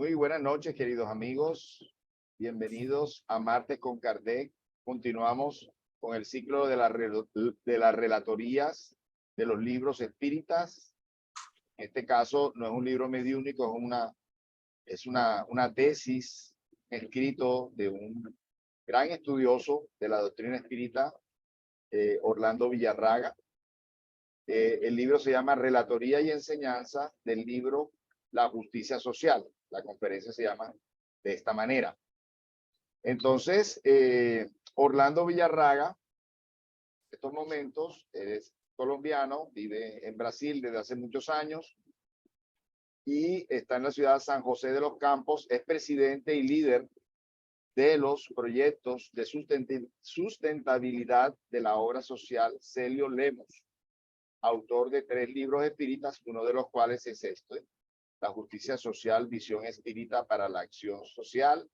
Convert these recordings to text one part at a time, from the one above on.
Muy buenas noches, queridos amigos. Bienvenidos a Martes con Kardec. Continuamos con el ciclo de las relatorías de los libros espíritas. En este caso no es un libro mediúnico, es una tesis escrito de un gran estudioso de la doctrina espírita, Orlando Villarraga. El libro se llama Relatoría y Enseñanza del libro La Justicia Social. La conferencia se llama de esta manera. Entonces, Orlando Villarraga, en estos momentos, es colombiano, vive en Brasil desde hace muchos años y está en la ciudad de San José de los Campos. Es presidente y líder de los proyectos de sustentabilidad de la obra social Celio Lemos, autor de 3 libros espíritas, uno de los cuales es este: La Justicia Social, Visión Espírita para la Acción Social.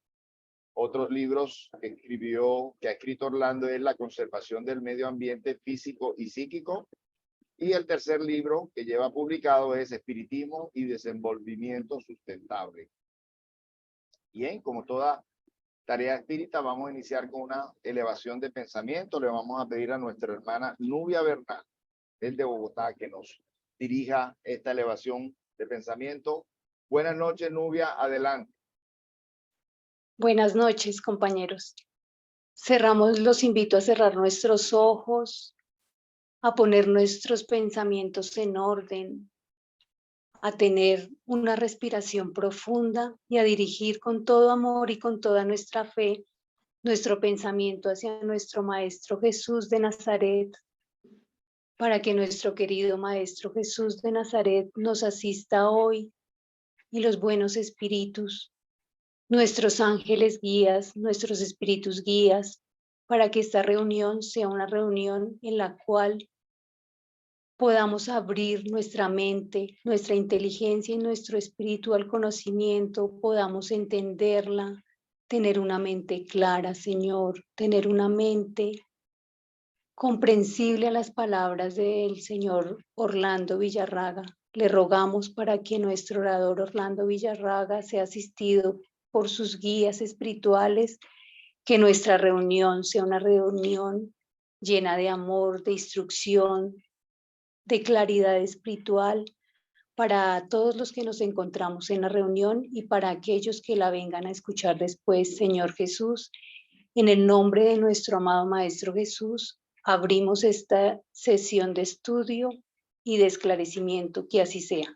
Otros libros que ha escrito Orlando es La Conservación del Medio Ambiente Físico y Psíquico. Y el tercer libro que lleva publicado es Espiritismo y Desenvolvimiento Sustentable. Bien, como toda tarea espírita, vamos a iniciar con una elevación de pensamiento. Le vamos a pedir a nuestra hermana Nubia Bernal, desde Bogotá, que nos dirija esta elevación de pensamiento. Buenas noches, Nubia, adelante. Buenas noches, compañeros. Los invito a cerrar nuestros ojos, a poner nuestros pensamientos en orden, a tener una respiración profunda y a dirigir con todo amor y con toda nuestra fe nuestro pensamiento hacia nuestro Maestro Jesús de Nazaret, para que nuestro querido Maestro Jesús de Nazaret nos asista hoy y los buenos espíritus, nuestros ángeles guías, nuestros espíritus guías, para que esta reunión sea una reunión en la cual podamos abrir nuestra mente, nuestra inteligencia y nuestro espíritu al conocimiento, podamos entenderla, tener una mente clara, Señor, tener una mente comprensible a las palabras del Señor Orlando Villarraga. Le rogamos para que nuestro orador Orlando Villarraga sea asistido por sus guías espirituales, que nuestra reunión sea una reunión llena de amor, de instrucción, de claridad espiritual para todos los que nos encontramos en la reunión y para aquellos que la vengan a escuchar después. Señor Jesús, en el nombre de nuestro amado Maestro Jesús, abrimos esta sesión de estudio y de esclarecimiento, que así sea.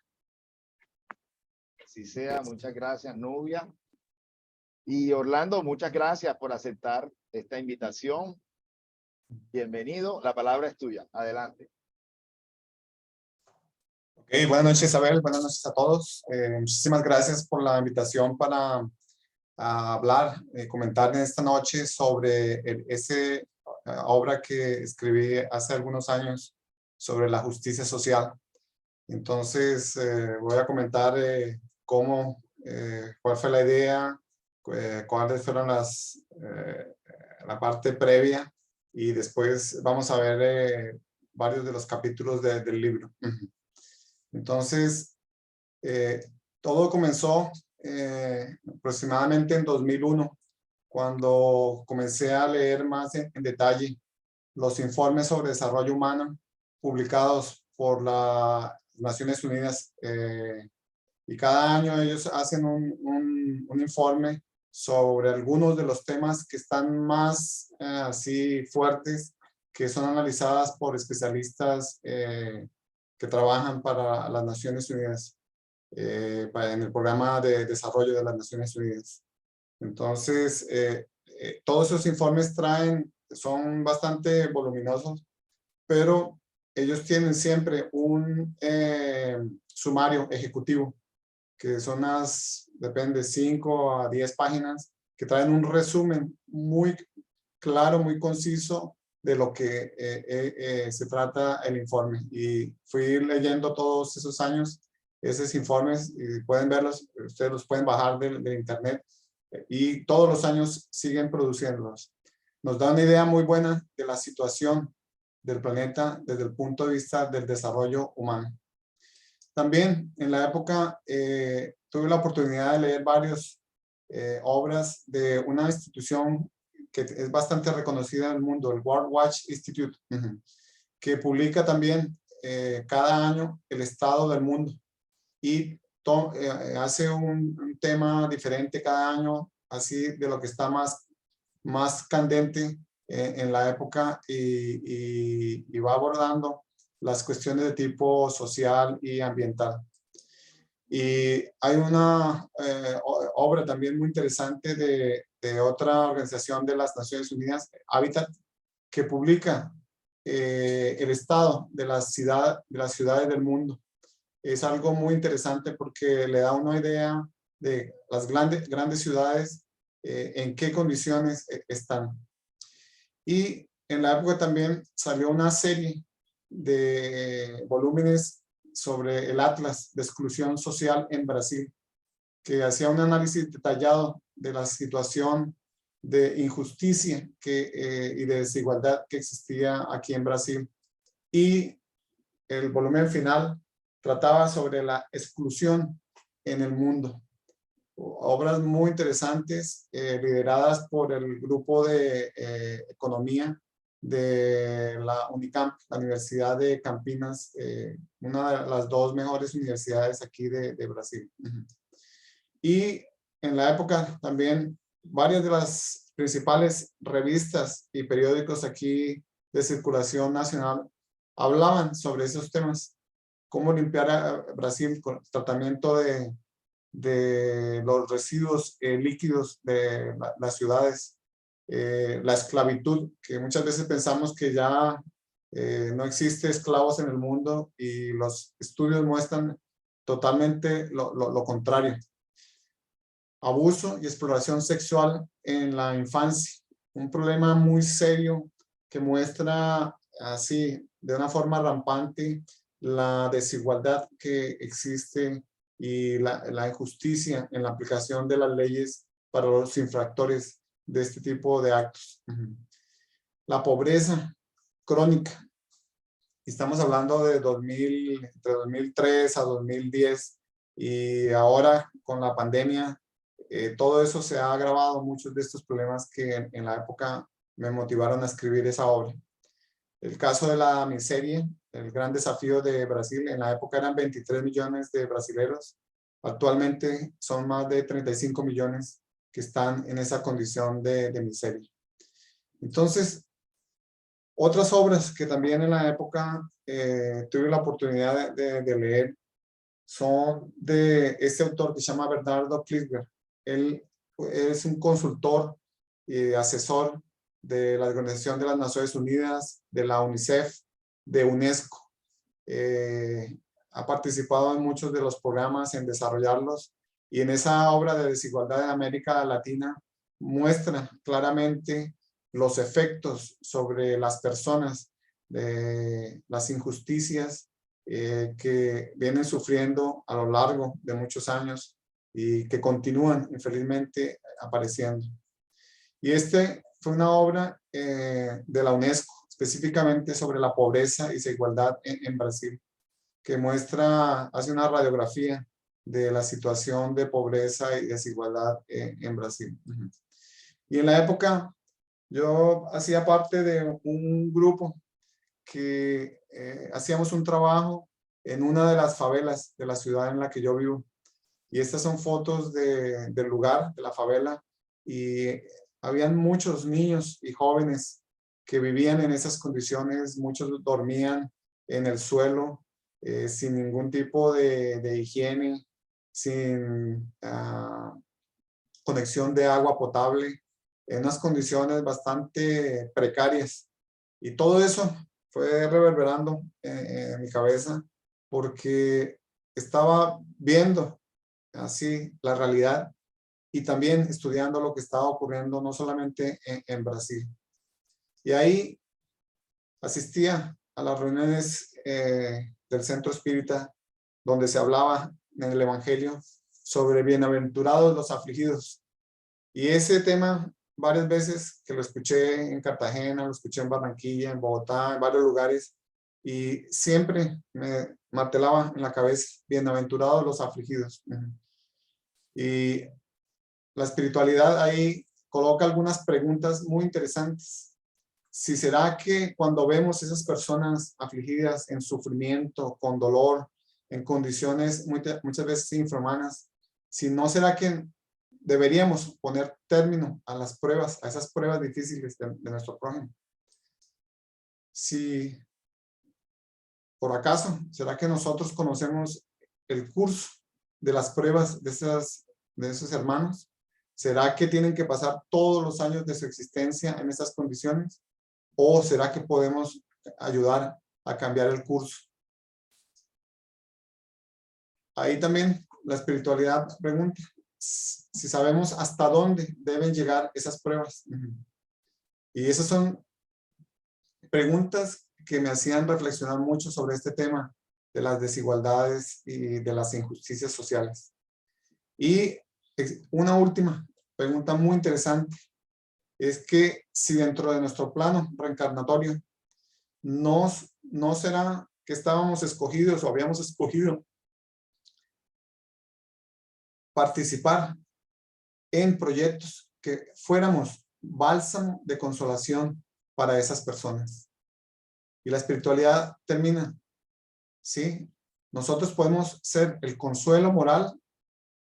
Así sea, muchas gracias, Nubia. Y Orlando, muchas gracias por aceptar esta invitación. Bienvenido, la palabra es tuya, adelante. Okay, buenas noches, Isabel, buenas noches a todos. Muchísimas gracias por la invitación para hablar, comentar en esta noche sobre esa obra que escribí hace algunos años sobre la justicia social. Entonces, voy a comentar cuál fue la idea, cuáles fueron la parte previa, y después vamos a ver varios de los capítulos del libro. Entonces, todo comenzó aproximadamente en 2001, cuando comencé a leer más en detalle los informes sobre desarrollo humano publicados por las Naciones Unidas. Y cada año ellos hacen un informe sobre algunos de los temas que están más así fuertes, que son analizadas por especialistas que trabajan para las Naciones Unidas, en el programa de desarrollo de las Naciones Unidas. Entonces, todos esos informes son bastante voluminosos, pero ellos tienen siempre un sumario ejecutivo, que son depende, 5 a 10 páginas, que traen un resumen muy claro, muy conciso de lo que se trata el informe. Y fui leyendo todos esos años esos informes, y pueden verlos, ustedes los pueden bajar de internet, y todos los años siguen produciéndolos. Nos da una idea muy buena de la situación del planeta desde el punto de vista del desarrollo humano. También en la época tuve la oportunidad de leer varias obras de una institución que es bastante reconocida en el mundo, el World Watch Institute, que publica también cada año el estado del mundo y hace un tema diferente cada año, así de lo que está más candente en la época y va abordando las cuestiones de tipo social y ambiental. Y hay una obra también muy interesante de otra organización de las Naciones Unidas, Habitat, que publica el estado de las ciudades del mundo. Es algo muy interesante porque le da una idea de las grandes ciudades, en qué condiciones están. Y en la época también salió una serie de volúmenes sobre el Atlas de Exclusión Social en Brasil, que hacía un análisis detallado de la situación de injusticia y de desigualdad que existía aquí en Brasil. Y el volumen final trataba sobre la exclusión en el mundo. Obras muy interesantes, lideradas por el grupo de economía de la Unicamp, la Universidad de Campinas, una de las dos mejores universidades aquí de Brasil. Y en la época también varias de las principales revistas y periódicos aquí de circulación nacional hablaban sobre esos temas. Cómo limpiar a Brasil con el tratamiento de los residuos líquidos de las ciudades, la esclavitud, que muchas veces pensamos que ya no existe esclavos en el mundo y los estudios muestran totalmente lo contrario. Abuso y exploración sexual en la infancia, un problema muy serio que muestra así de una forma rampante la desigualdad que existe y la injusticia en la aplicación de las leyes para los infractores de este tipo de actos. La pobreza crónica. Estamos hablando de entre 2003 a 2010 y ahora con la pandemia todo eso se ha agravado, muchos de estos problemas que en la época me motivaron a escribir esa obra. El caso de la miseria, el gran desafío de Brasil, en la época eran 23 millones de brasileños, actualmente son más de 35 millones que están en esa condición de miseria. Entonces, otras obras que también en la época tuve la oportunidad de leer son de este autor que se llama Bernardo Kliesberg. Él es un consultor y asesor de la Organización de las Naciones Unidas, de la UNICEF, de UNESCO. Ha participado en muchos de los programas, en desarrollarlos, y en esa obra de desigualdad en América Latina muestra claramente los efectos sobre las personas de las injusticias que vienen sufriendo a lo largo de muchos años y que continúan infelizmente apareciendo. Y fue una obra de la UNESCO, específicamente sobre la pobreza y desigualdad en Brasil, que hace una radiografía de la situación de pobreza y desigualdad en Brasil. Y en la época yo hacía parte de un grupo que hacíamos un trabajo en una de las favelas de la ciudad en la que yo vivo. Y estas son fotos del lugar, de la favela, y habían muchos niños y jóvenes que vivían en esas condiciones, muchos dormían en el suelo, sin ningún tipo de higiene, sin conexión de agua potable, en unas condiciones bastante precarias. Y todo eso fue reverberando en mi cabeza porque estaba viendo así la realidad y también estudiando lo que estaba ocurriendo no solamente en Brasil. Y ahí asistía a las reuniones del Centro Espírita donde se hablaba en el Evangelio sobre bienaventurados los afligidos. Y ese tema, varias veces que lo escuché en Cartagena, lo escuché en Barranquilla, en Bogotá, en varios lugares, y siempre me martelaba en la cabeza, bienaventurados los afligidos. Y la espiritualidad ahí coloca algunas preguntas muy interesantes. Si será que cuando vemos esas personas afligidas en sufrimiento, con dolor, en condiciones muchas veces infrahumanas, si no será que deberíamos poner término a las pruebas, a esas pruebas difíciles de nuestro prójimo. Si por acaso, ¿será que nosotros conocemos el curso de las pruebas de esos hermanos? ¿Será que tienen que pasar todos los años de su existencia en esas condiciones? ¿O será que podemos ayudar a cambiar el curso? Ahí también la espiritualidad pregunta si sabemos hasta dónde deben llegar esas pruebas. Y esas son preguntas que me hacían reflexionar mucho sobre este tema de las desigualdades y de las injusticias sociales. Y una última pregunta muy interesante es que si dentro de nuestro plano reencarnatorio no será que estábamos escogidos o habíamos escogido participar en proyectos que fuéramos bálsamo de consolación para esas personas. Y la espiritualidad termina, ¿sí? Nosotros podemos ser el consuelo moral,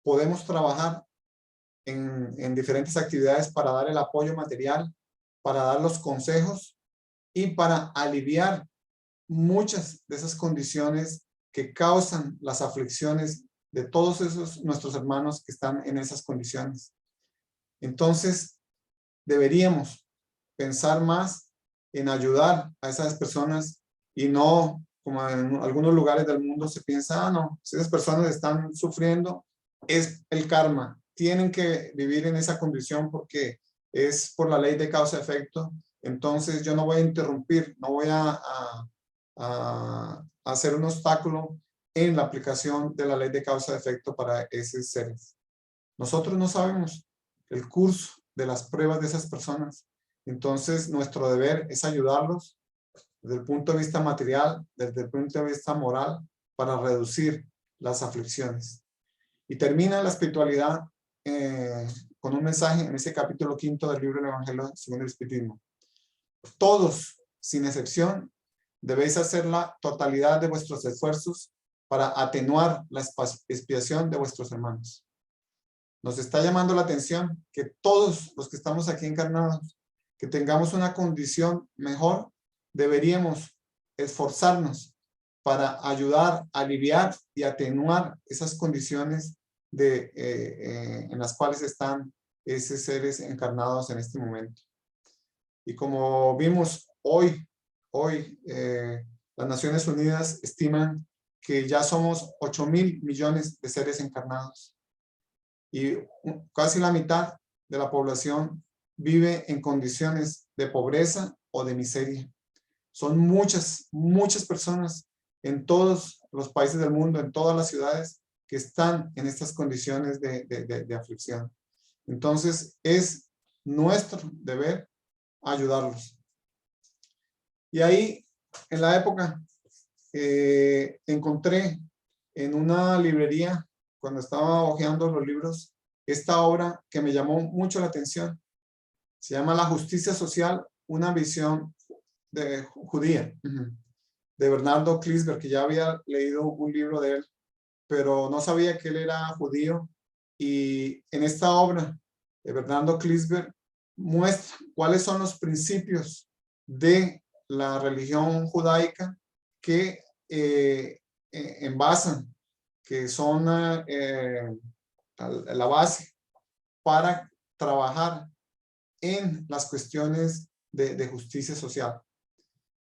podemos trabajar en diferentes actividades para dar el apoyo material, para dar los consejos y para aliviar muchas de esas condiciones que causan las aflicciones de todos esos nuestros hermanos que están en esas condiciones. Entonces, deberíamos pensar más en ayudar a esas personas y no, como en algunos lugares del mundo se piensa, no, si esas personas están sufriendo, es el karma, tienen que vivir en esa condición porque es por la ley de causa-efecto, entonces yo no voy a interrumpir, no voy a hacer un obstáculo en la aplicación de la ley de causa-efecto para esos seres. Nosotros no sabemos el curso de las pruebas de esas personas. Entonces, nuestro deber es ayudarlos desde el punto de vista material, desde el punto de vista moral, para reducir las aflicciones. Y termina la espiritualidad con un mensaje en ese capítulo 5 del libro del Evangelio según el Espiritismo. Todos, sin excepción, debéis hacer la totalidad de vuestros esfuerzos para atenuar la expiación de vuestros hermanos. Nos está llamando la atención que todos los que estamos aquí encarnados, que tengamos una condición mejor, deberíamos esforzarnos para ayudar, aliviar y atenuar esas condiciones en las cuales están esos seres encarnados en este momento. Y como vimos hoy las Naciones Unidas estiman que ya somos 8.000 millones de seres encarnados. Y casi la mitad de la población vive en condiciones de pobreza o de miseria. Son muchas personas en todos los países del mundo, en todas las ciudades, que están en estas condiciones de aflicción. Entonces, es nuestro deber ayudarlos. Y ahí, en la época, encontré en una librería, cuando estaba hojeando los libros, esta obra que me llamó mucho la atención. Se llama La justicia social, una visión judía, de Bernardo Klinsberg, que ya había leído un libro de él, pero no sabía que él era judío. Y en esta obra de Bernardo Klinsberg muestra cuáles son los principios de la religión judaica que envasan, que son la base para trabajar en las cuestiones de justicia social.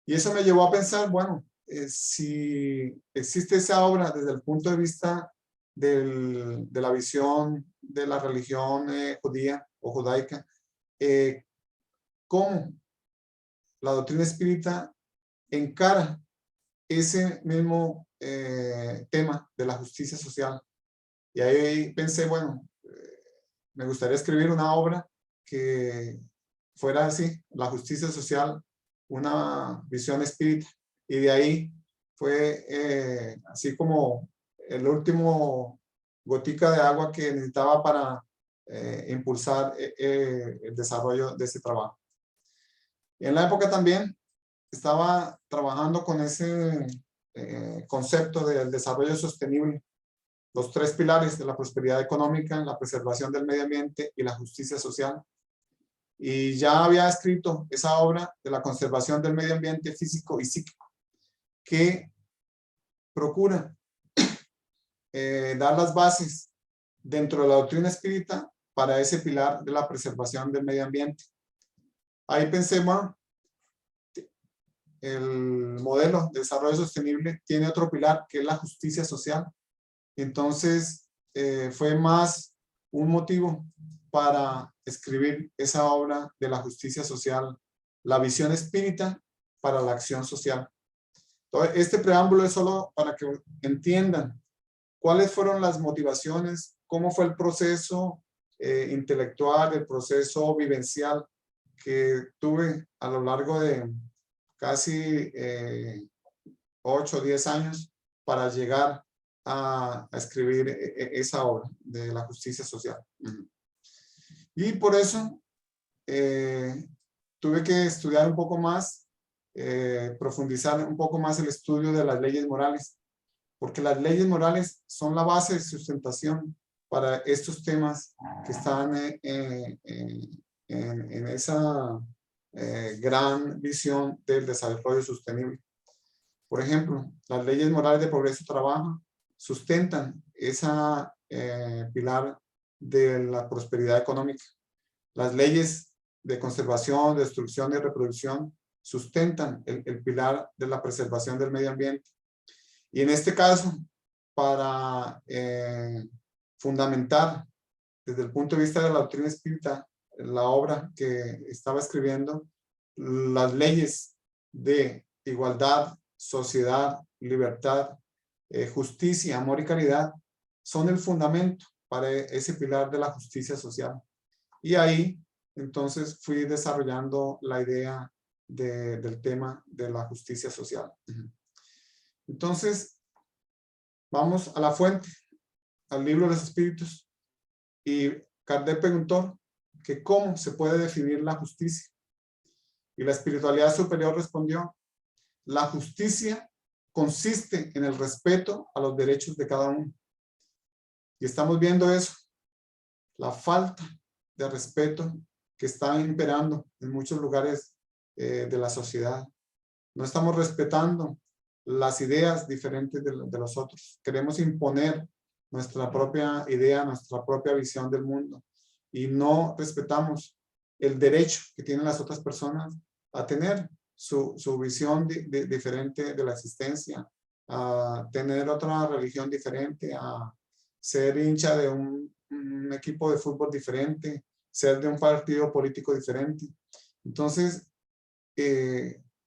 Y eso me llevó a pensar, bueno, si existe esa obra desde el punto de vista de la visión de la religión judía o judaica, ¿cómo la doctrina espírita encara ese mismo tema de la justicia social? Y ahí pensé, bueno, me gustaría escribir una obra que fuera así, la justicia social, una visión espírita. y de ahí fue así como el último gotica de agua que necesitaba para impulsar el desarrollo de ese trabajo. En la época también estaba trabajando con ese concepto del desarrollo sostenible, los 3 pilares de la prosperidad económica, la preservación del medio ambiente y la justicia social. Y ya había escrito esa obra de la conservación del medio ambiente físico y psíquico, que procura dar las bases dentro de la doctrina espírita para ese pilar de la preservación del medio ambiente. Ahí pensé, bueno, el modelo de desarrollo sostenible tiene otro pilar que es la justicia social. Entonces fue más un motivo para escribir esa obra de la justicia social, la visión espírita para la acción social. Entonces, este preámbulo es solo para que entiendan cuáles fueron las motivaciones, cómo fue el proceso intelectual, el proceso vivencial que tuve a lo largo de casi 8 o 10 años para llegar a escribir esa obra de la justicia social. Y por eso tuve que estudiar un poco más, profundizar un poco más el estudio de las leyes morales, porque las leyes morales son la base de sustentación para estos temas que están en esa gran visión del desarrollo sostenible. Por ejemplo, las leyes morales de progreso y trabajo sustentan esa pilar de la prosperidad económica. Las leyes de conservación, destrucción y reproducción sustentan el pilar de la preservación del medio ambiente. Y en este caso, para fundamentar desde el punto de vista de la doctrina espírita la obra que estaba escribiendo, las leyes de igualdad, sociedad, libertad, justicia, amor y caridad son el fundamento para ese pilar de la justicia social. Y ahí entonces fui desarrollando la idea del tema de la justicia social. Entonces vamos a la fuente, al libro de los espíritus, y Kardec preguntó que cómo se puede definir la justicia, y la espiritualidad superior respondió: la justicia consiste en el respeto a los derechos de cada uno. Y estamos viendo eso, la falta de respeto que está imperando en muchos lugares de la sociedad. No estamos respetando las ideas diferentes de los otros. Queremos imponer nuestra propia idea, nuestra propia visión del mundo, y no respetamos el derecho que tienen las otras personas a tener su visión diferente de la existencia, a tener otra religión diferente, a ser hincha de un equipo de fútbol diferente, ser de un partido político diferente. Entonces,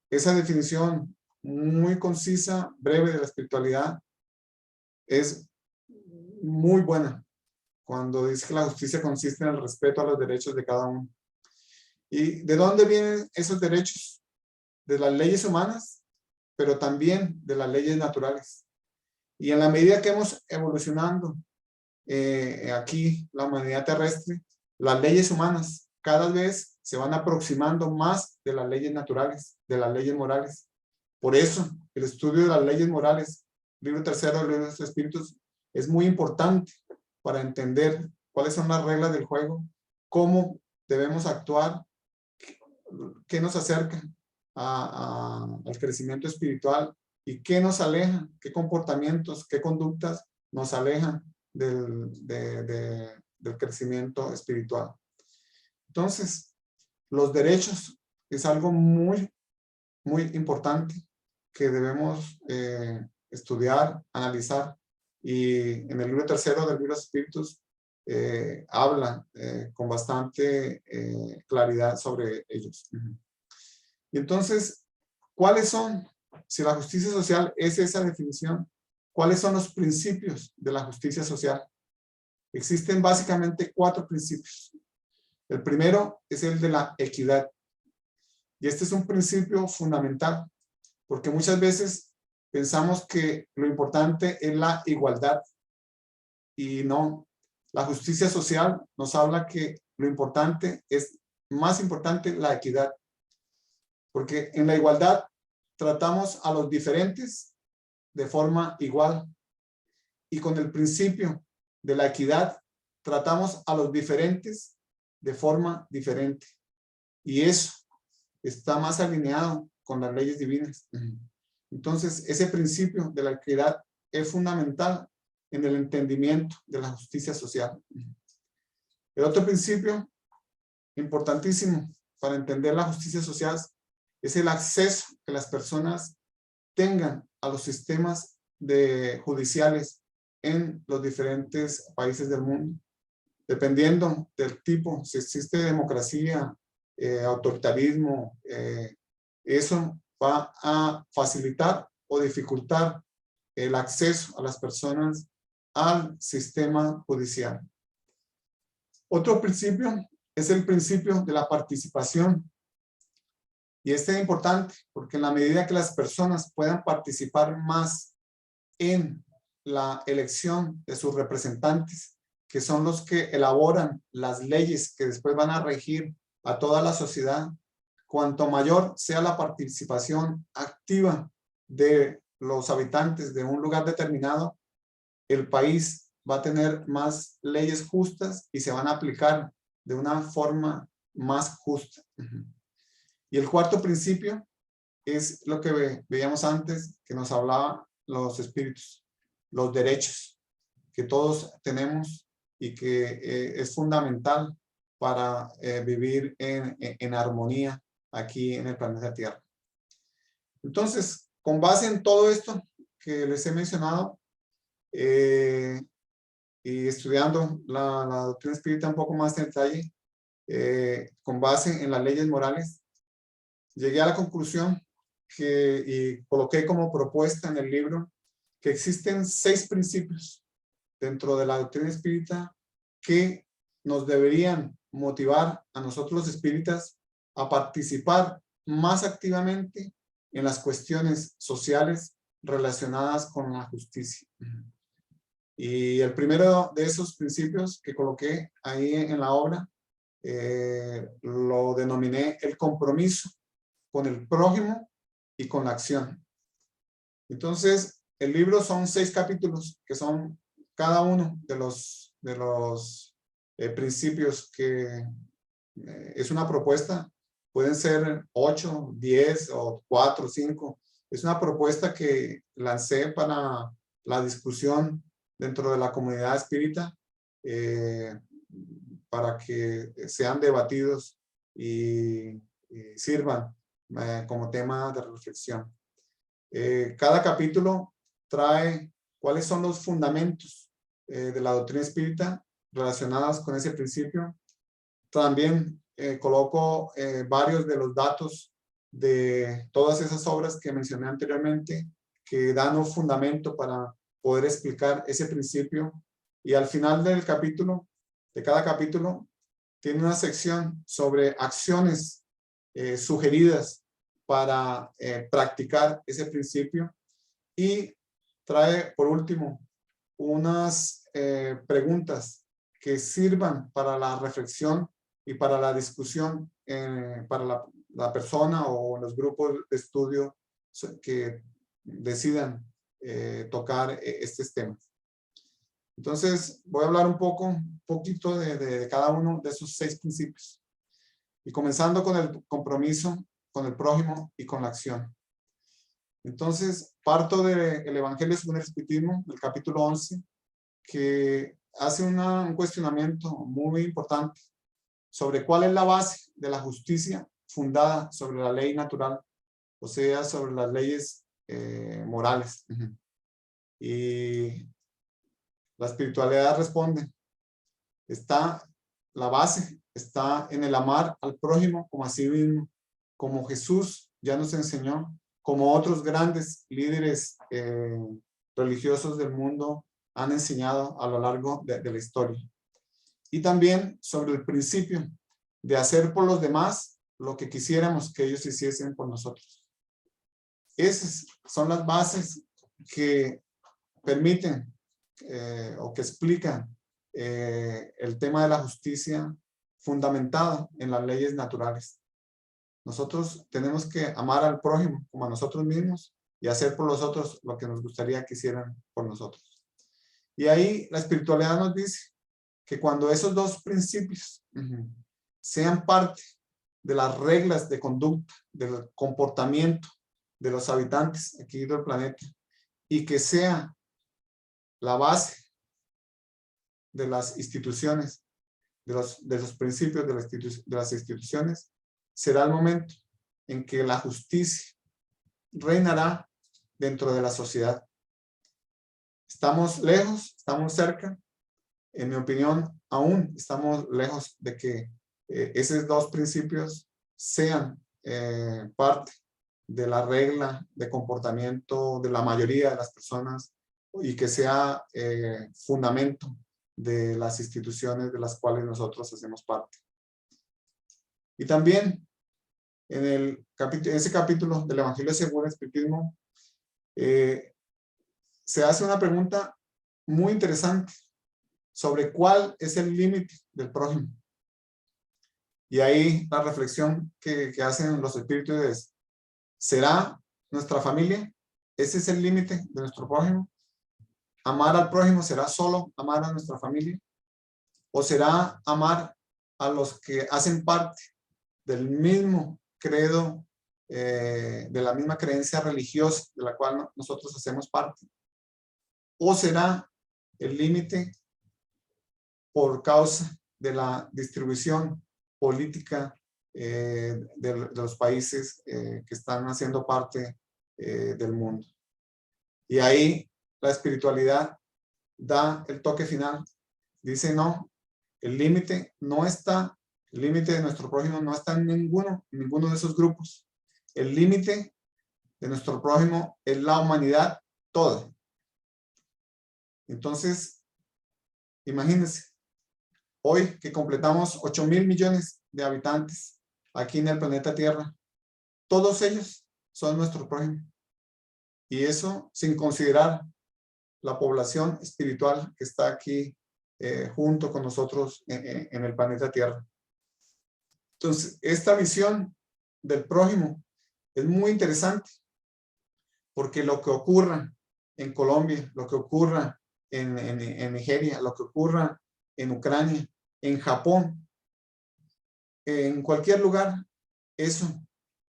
esa definición muy concisa, breve de la espiritualidad es muy buena cuando dice que la justicia consiste en el respeto a los derechos de cada uno. ¿Y de dónde vienen esos derechos? De las leyes humanas, pero también de las leyes naturales. Y en la medida que hemos evolucionando aquí, la humanidad terrestre, las leyes humanas cada vez se van aproximando más de las leyes naturales, de las leyes morales. Por eso, el estudio de las leyes morales, libro tercero del libro de los espíritus, es muy importante para entender cuáles son las reglas del juego, cómo debemos actuar, qué nos acerca al crecimiento espiritual y qué nos aleja, qué comportamientos, qué conductas nos alejan del crecimiento espiritual. Entonces, los derechos es algo muy, muy importante que debemos estudiar, analizar, y en el libro tercero del libro de los espíritus habla con bastante claridad sobre ellos. Y entonces, ¿cuáles son? Si la justicia social es esa definición, ¿cuáles son los principios de la justicia social? Existen básicamente 4 principios. El primero es el de la equidad. Y este es un principio fundamental, porque muchas veces pensamos que lo importante es la igualdad y no. La justicia social nos habla que lo importante es, más importante, la equidad, porque en la igualdad tratamos a los diferentes de forma igual y con el principio de la equidad tratamos a los diferentes de forma diferente, y eso está más alineado con las leyes divinas. Entonces, ese principio de la equidad es fundamental en el entendimiento de la justicia social. El otro principio importantísimo para entender la justicia social es el acceso que las personas tengan a los sistemas judiciales en los diferentes países del mundo. Dependiendo del tipo, si existe democracia, autoritarismo, eso va a facilitar o dificultar el acceso a las personas al sistema judicial. Otro principio es el principio de la participación. Y este es importante porque en la medida que las personas puedan participar más en la elección de sus representantes, que son los que elaboran las leyes que después van a regir a toda la sociedad, cuanto mayor sea la participación activa de los habitantes de un lugar determinado, el país va a tener más leyes justas y se van a aplicar de una forma más justa. Y el cuarto principio es lo que veíamos antes, que nos hablaba los espíritus, los derechos que todos tenemos y que es fundamental para vivir en armonía aquí en el planeta Tierra. Entonces, con base en todo esto que les he mencionado, y estudiando la doctrina espírita un poco más en detalle, con base en las leyes morales, llegué a la conclusión y coloqué como propuesta en el libro que existen 6 principios dentro de la doctrina espírita que nos deberían motivar a nosotros los espíritas a participar más activamente en las cuestiones sociales relacionadas con la justicia. Y el primero de esos principios que coloqué ahí en la obra, lo denominé el compromiso con el prójimo y con la acción. Entonces, el libro son 6 capítulos que son cada uno de los principios que es una propuesta. Pueden ser 8, 10 o 4, 5. Es una propuesta que lancé para la discusión dentro de la comunidad espírita, para que sean debatidos y sirvan como tema de reflexión. Cada capítulo trae cuáles son los fundamentos de la doctrina espírita relacionadas con ese principio. También coloco varios de los datos de todas esas obras que mencioné anteriormente, que dan un fundamento para poder explicar ese principio. Y al final del capítulo, de cada capítulo, tiene una sección sobre acciones sugeridas para practicar ese principio, y trae por último unas preguntas que sirvan para la reflexión y para la discusión para la persona o los grupos de estudio que decidan tocar estos temas. Entonces voy a hablar un poquito de cada uno de esos 6 principios, y comenzando con el compromiso con el prójimo y con la acción. Entonces parto del Evangelio según el Espiritismo, del capítulo 11, que hace un cuestionamiento muy importante sobre cuál es la base de la justicia fundada sobre la ley natural, o sea, sobre las leyes morales. Y la espiritualidad responde, la base está en el amar al prójimo como a sí mismo, como Jesús ya nos enseñó, como otros grandes líderes religiosos del mundo han enseñado a lo largo de la historia. Y también sobre el principio de hacer por los demás lo que quisiéramos que ellos hiciesen por nosotros. Esas son las bases que permiten o que explican el tema de la justicia fundamentada en las leyes naturales. Nosotros tenemos que amar al prójimo como a nosotros mismos y hacer por los otros lo que nos gustaría que hicieran por nosotros. Y ahí la espiritualidad nos dice que cuando esos dos principios sean parte de las reglas de conducta, del comportamiento de los habitantes aquí del planeta, y que sea la base de las instituciones, de los principios de las instituciones, será el momento en que la justicia reinará dentro de la sociedad. Estamos lejos, estamos cerca. En mi opinión, aún estamos lejos de que esos dos principios sean parte de la regla de comportamiento de la mayoría de las personas y que sea fundamento de las instituciones de las cuales nosotros hacemos parte. Y también en ese capítulo del Evangelio según el Espiritismo se hace una pregunta muy interesante sobre cuál es el límite del prójimo. Y ahí la reflexión que hacen los espíritus es: ¿será nuestra familia? ¿Ese es el límite de nuestro prójimo? ¿Amar al prójimo será solo amar a nuestra familia? ¿O será amar a los que hacen parte del mismo credo, de la misma creencia religiosa de la cual nosotros hacemos parte? ¿O será el límite por causa de la distribución política de los países que están haciendo parte del mundo? Y ahí la espiritualidad da el toque final. Dice: no, el límite no está, el límite de nuestro prójimo no está en ninguno de esos grupos. El límite de nuestro prójimo es la humanidad toda. Entonces, imagínense, hoy que completamos 8.000 millones de habitantes aquí en el planeta Tierra, todos ellos son nuestro prójimo. Y eso sin considerar la población espiritual que está aquí junto con nosotros en el planeta Tierra. Entonces, esta visión del prójimo es muy interesante, porque lo que ocurra en Colombia, lo que ocurra en Nigeria, lo que ocurra en Ucrania, en Japón, en cualquier lugar, eso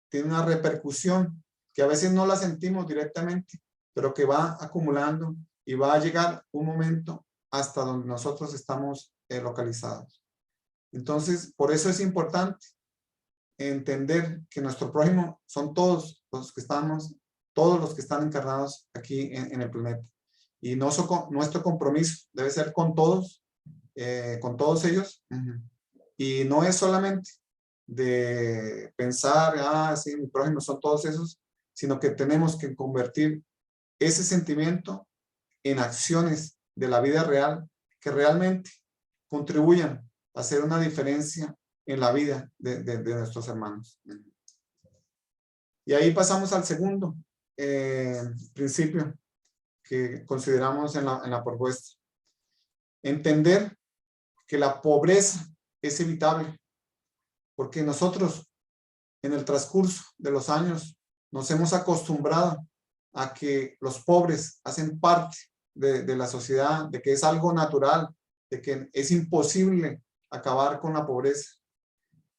tiene una repercusión que a veces no la sentimos directamente, pero que va acumulando y va a llegar un momento hasta donde nosotros estamos localizados. Entonces, por eso es importante entender que nuestro prójimo son todos los que están encarnados aquí en el planeta. Y nuestro compromiso debe ser con todos ellos. Y no es solamente de pensar, sí, mi prójimo son todos esos, sino que tenemos que convertir ese sentimiento en acciones de la vida real que realmente contribuyan a hacer una diferencia en la vida de nuestros hermanos. Y ahí pasamos al segundo principio que consideramos en la propuesta. Entender que la pobreza es evitable, porque nosotros en el transcurso de los años nos hemos acostumbrado a que los pobres hacen parte de la sociedad, de que es algo natural, de que es imposible acabar con la pobreza.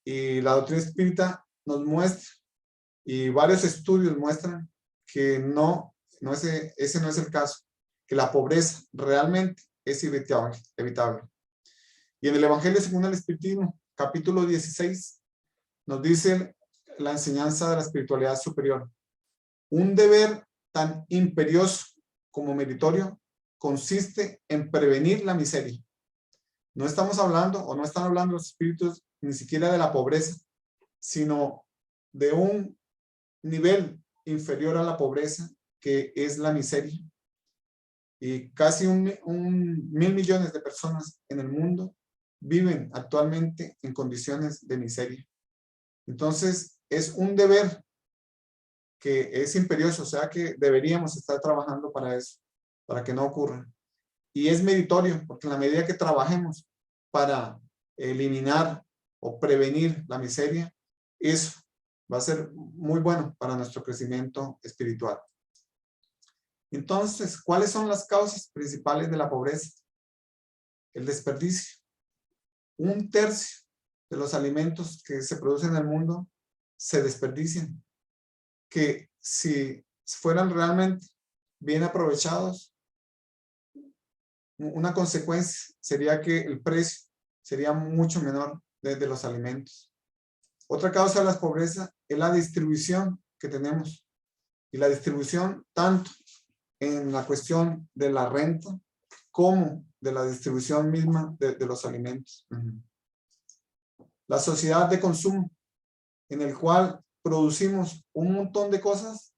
Y la doctrina espírita nos muestra, y varios estudios muestran que ese no es el caso, que la pobreza realmente es evitable. Y en el Evangelio según el Espiritismo, capítulo 16, nos dice la enseñanza de la espiritualidad superior: un deber tan imperioso como meritorio consiste en prevenir la miseria. No estamos hablando, o no están hablando los espíritus ni siquiera de la pobreza, sino de un nivel inferior a la pobreza, que es la miseria. Y casi 1.000 millones de personas en el mundo viven actualmente en condiciones de miseria. Entonces, es un deber que es imperioso, o sea que deberíamos estar trabajando para eso, para que no ocurra. Y es meritorio, porque en la medida que trabajemos para eliminar o prevenir la miseria, eso va a ser muy bueno para nuestro crecimiento espiritual. Entonces, ¿cuáles son las causas principales de la pobreza? El desperdicio. 1/3 de los alimentos que se producen en el mundo se desperdician, que si fueran realmente bien aprovechados, una consecuencia sería que el precio sería mucho menor de los alimentos. Otra causa de la pobreza es la distribución que tenemos, y la distribución tanto en la cuestión de la renta como de la distribución misma de los alimentos. La sociedad de consumo, en el cual producimos un montón de cosas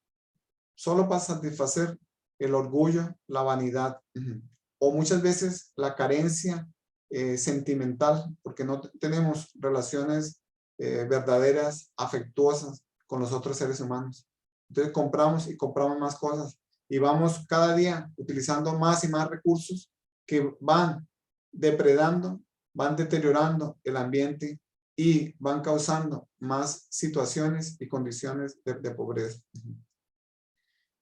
solo para satisfacer el orgullo, la vanidad, o muchas veces la carencia sentimental, porque no tenemos relaciones verdaderas, afectuosas con los otros seres humanos. Entonces compramos y compramos más cosas y vamos cada día utilizando más y más recursos que van depredando, van deteriorando el ambiente y van causando más situaciones y condiciones de pobreza.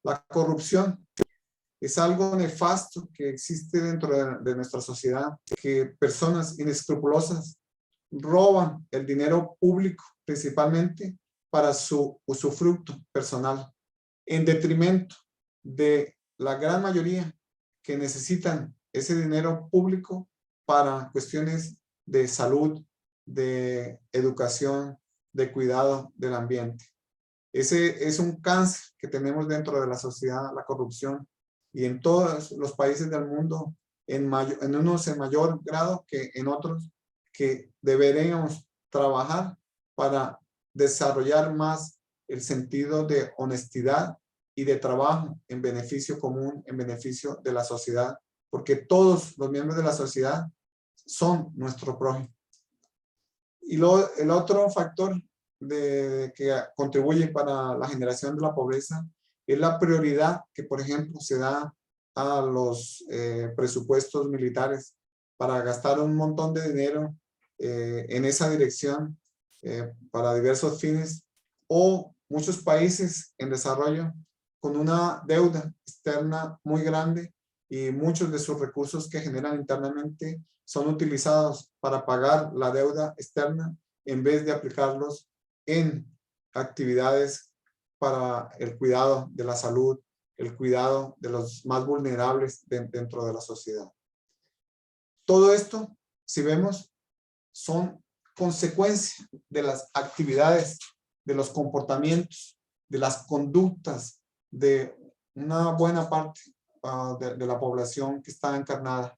La corrupción es algo nefasto que existe dentro de nuestra sociedad, que personas inescrupulosas roban el dinero público principalmente para su usufructo personal, en detrimento de la gran mayoría que necesitan ese dinero público para cuestiones de salud, de educación, de cuidado del ambiente. Ese es un cáncer que tenemos dentro de la sociedad, la corrupción, y en todos los países del mundo, en unos en mayor grado que en otros, que deberíamos trabajar para desarrollar más el sentido de honestidad y de trabajo en beneficio común, en beneficio de la sociedad, porque todos los miembros de la sociedad son nuestro prójimo. Y el otro factor que contribuye para la generación de la pobreza es la prioridad que, por ejemplo, se da a los presupuestos militares para gastar un montón de dinero en esa dirección para diversos fines, o muchos países en desarrollo con una deuda externa muy grande y muchos de sus recursos que generan internamente son utilizados para pagar la deuda externa en vez de aplicarlos en actividades para el cuidado de la salud, el cuidado de los más vulnerables dentro de la sociedad. Todo esto, si vemos, son consecuencias de las actividades, de los comportamientos, de las conductas de una buena parte de la población que está encarnada.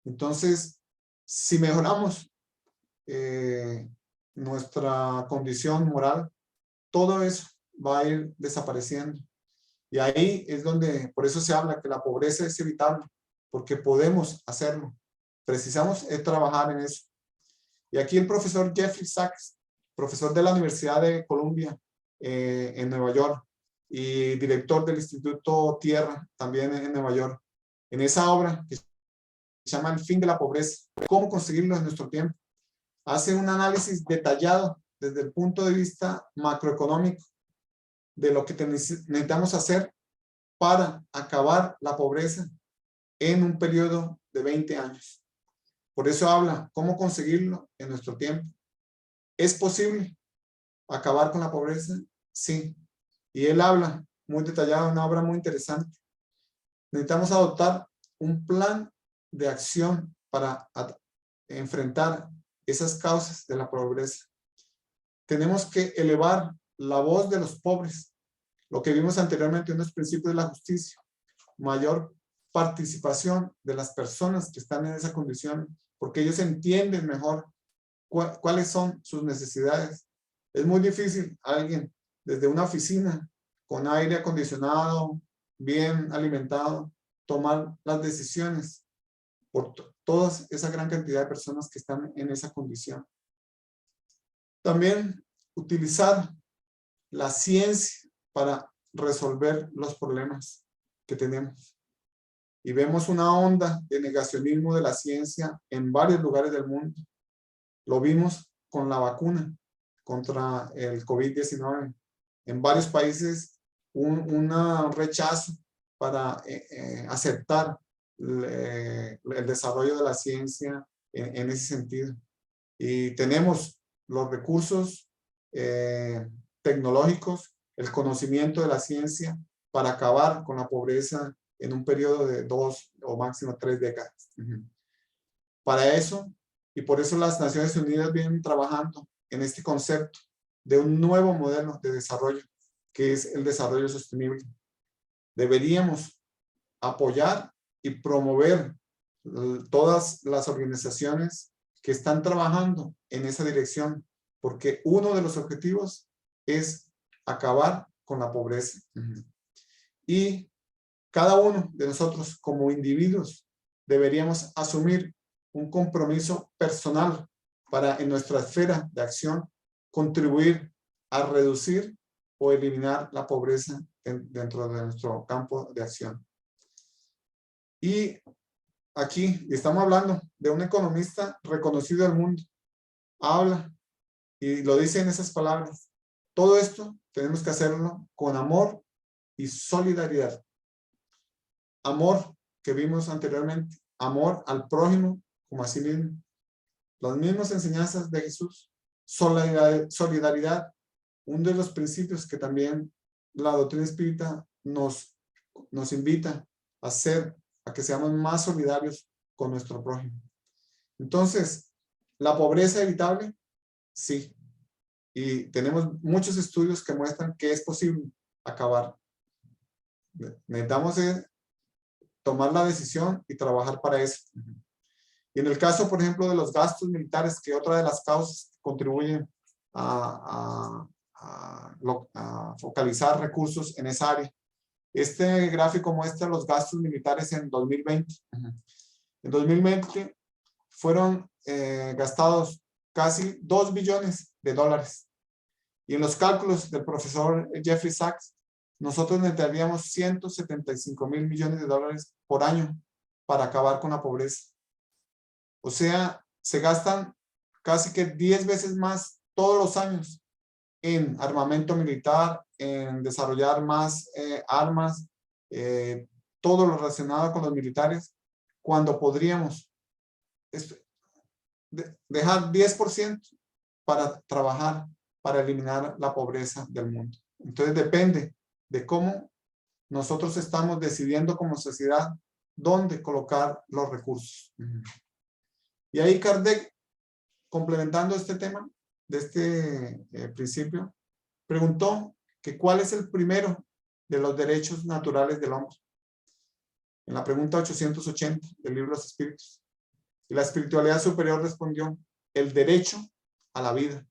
Entonces, si mejoramos nuestra condición moral, todo eso va a ir desapareciendo. Y ahí es donde, por eso se habla que la pobreza es evitable, porque podemos hacerlo. Precisamos trabajar en eso. Y aquí el profesor Jeffrey Sachs, profesor de la Universidad de Columbia en Nueva York y director del Instituto Tierra también en Nueva York, en esa obra que se llama El fin de la pobreza, cómo conseguirlo en nuestro tiempo, hace un análisis detallado desde el punto de vista macroeconómico de lo que necesitamos hacer para acabar la pobreza en un periodo de 20 años. Por eso habla cómo conseguirlo en nuestro tiempo. ¿Es posible acabar con la pobreza? Sí. Y él habla muy detallado, una obra muy interesante. Necesitamos adoptar un plan de acción para enfrentar esas causas de la pobreza. Tenemos que elevar la voz de los pobres, lo que vimos anteriormente en los principios de la justicia, mayor participación de las personas que están en esa condición, porque ellos entienden mejor cuáles son sus necesidades. Es muy difícil alguien desde una oficina con aire acondicionado, bien alimentado, tomar las decisiones por toda esa gran cantidad de personas que están en esa condición. También utilizar la ciencia para resolver los problemas que tenemos. Y vemos una onda de negacionismo de la ciencia en varios lugares del mundo. Lo vimos con la vacuna contra el COVID-19. En varios países, un rechazo para aceptar el desarrollo de la ciencia en ese sentido. Y tenemos los recursos tecnológicos, el conocimiento de la ciencia para acabar con la pobreza en un periodo de 2 o máximo 3 décadas. Para eso, y por eso las Naciones Unidas vienen trabajando en este concepto de un nuevo modelo de desarrollo, que es el desarrollo sostenible. Deberíamos apoyar y promover todas las organizaciones que están trabajando en esa dirección, porque uno de los objetivos es acabar con la pobreza. Y cada uno de nosotros como individuos deberíamos asumir un compromiso personal para en nuestra esfera de acción contribuir a reducir o eliminar la pobreza dentro de nuestro campo de acción. Y aquí estamos hablando de un economista reconocido del mundo. Habla y lo dice en esas palabras. Todo esto tenemos que hacerlo con amor y solidaridad. Amor que vimos anteriormente, amor al prójimo como a sí mismo. Las mismas enseñanzas de Jesús. Solidaridad, uno de los principios que también la doctrina espírita nos invita a hacer, a que seamos más solidarios con nuestro prójimo. Entonces, ¿la pobreza evitable? Sí. Y tenemos muchos estudios que muestran que es posible acabar. Necesitamos tomar la decisión y trabajar para eso. Y en el caso, por ejemplo, de los gastos militares, que otra de las causas que contribuyen a focalizar recursos en esa área. Este gráfico muestra los gastos militares en 2020. En 2020 fueron gastados casi 2 billones de dólares. Y en los cálculos del profesor Jeffrey Sachs, nosotros necesitaríamos 175 mil millones de dólares por año para acabar con la pobreza. O sea, se gastan casi que 10 veces más todos los años en armamento militar, en desarrollar más armas, todo lo relacionado con los militares, cuando podríamos dejar 10% para trabajar, para eliminar la pobreza del mundo. Entonces depende de cómo nosotros estamos decidiendo como sociedad dónde colocar los recursos. Y ahí Kardec, complementando este tema, de este principio, preguntó que cuál es el primero de los derechos naturales del hombre. En la pregunta 880 del libro de los Espíritus. Y la espiritualidad superior respondió, el derecho a la vida.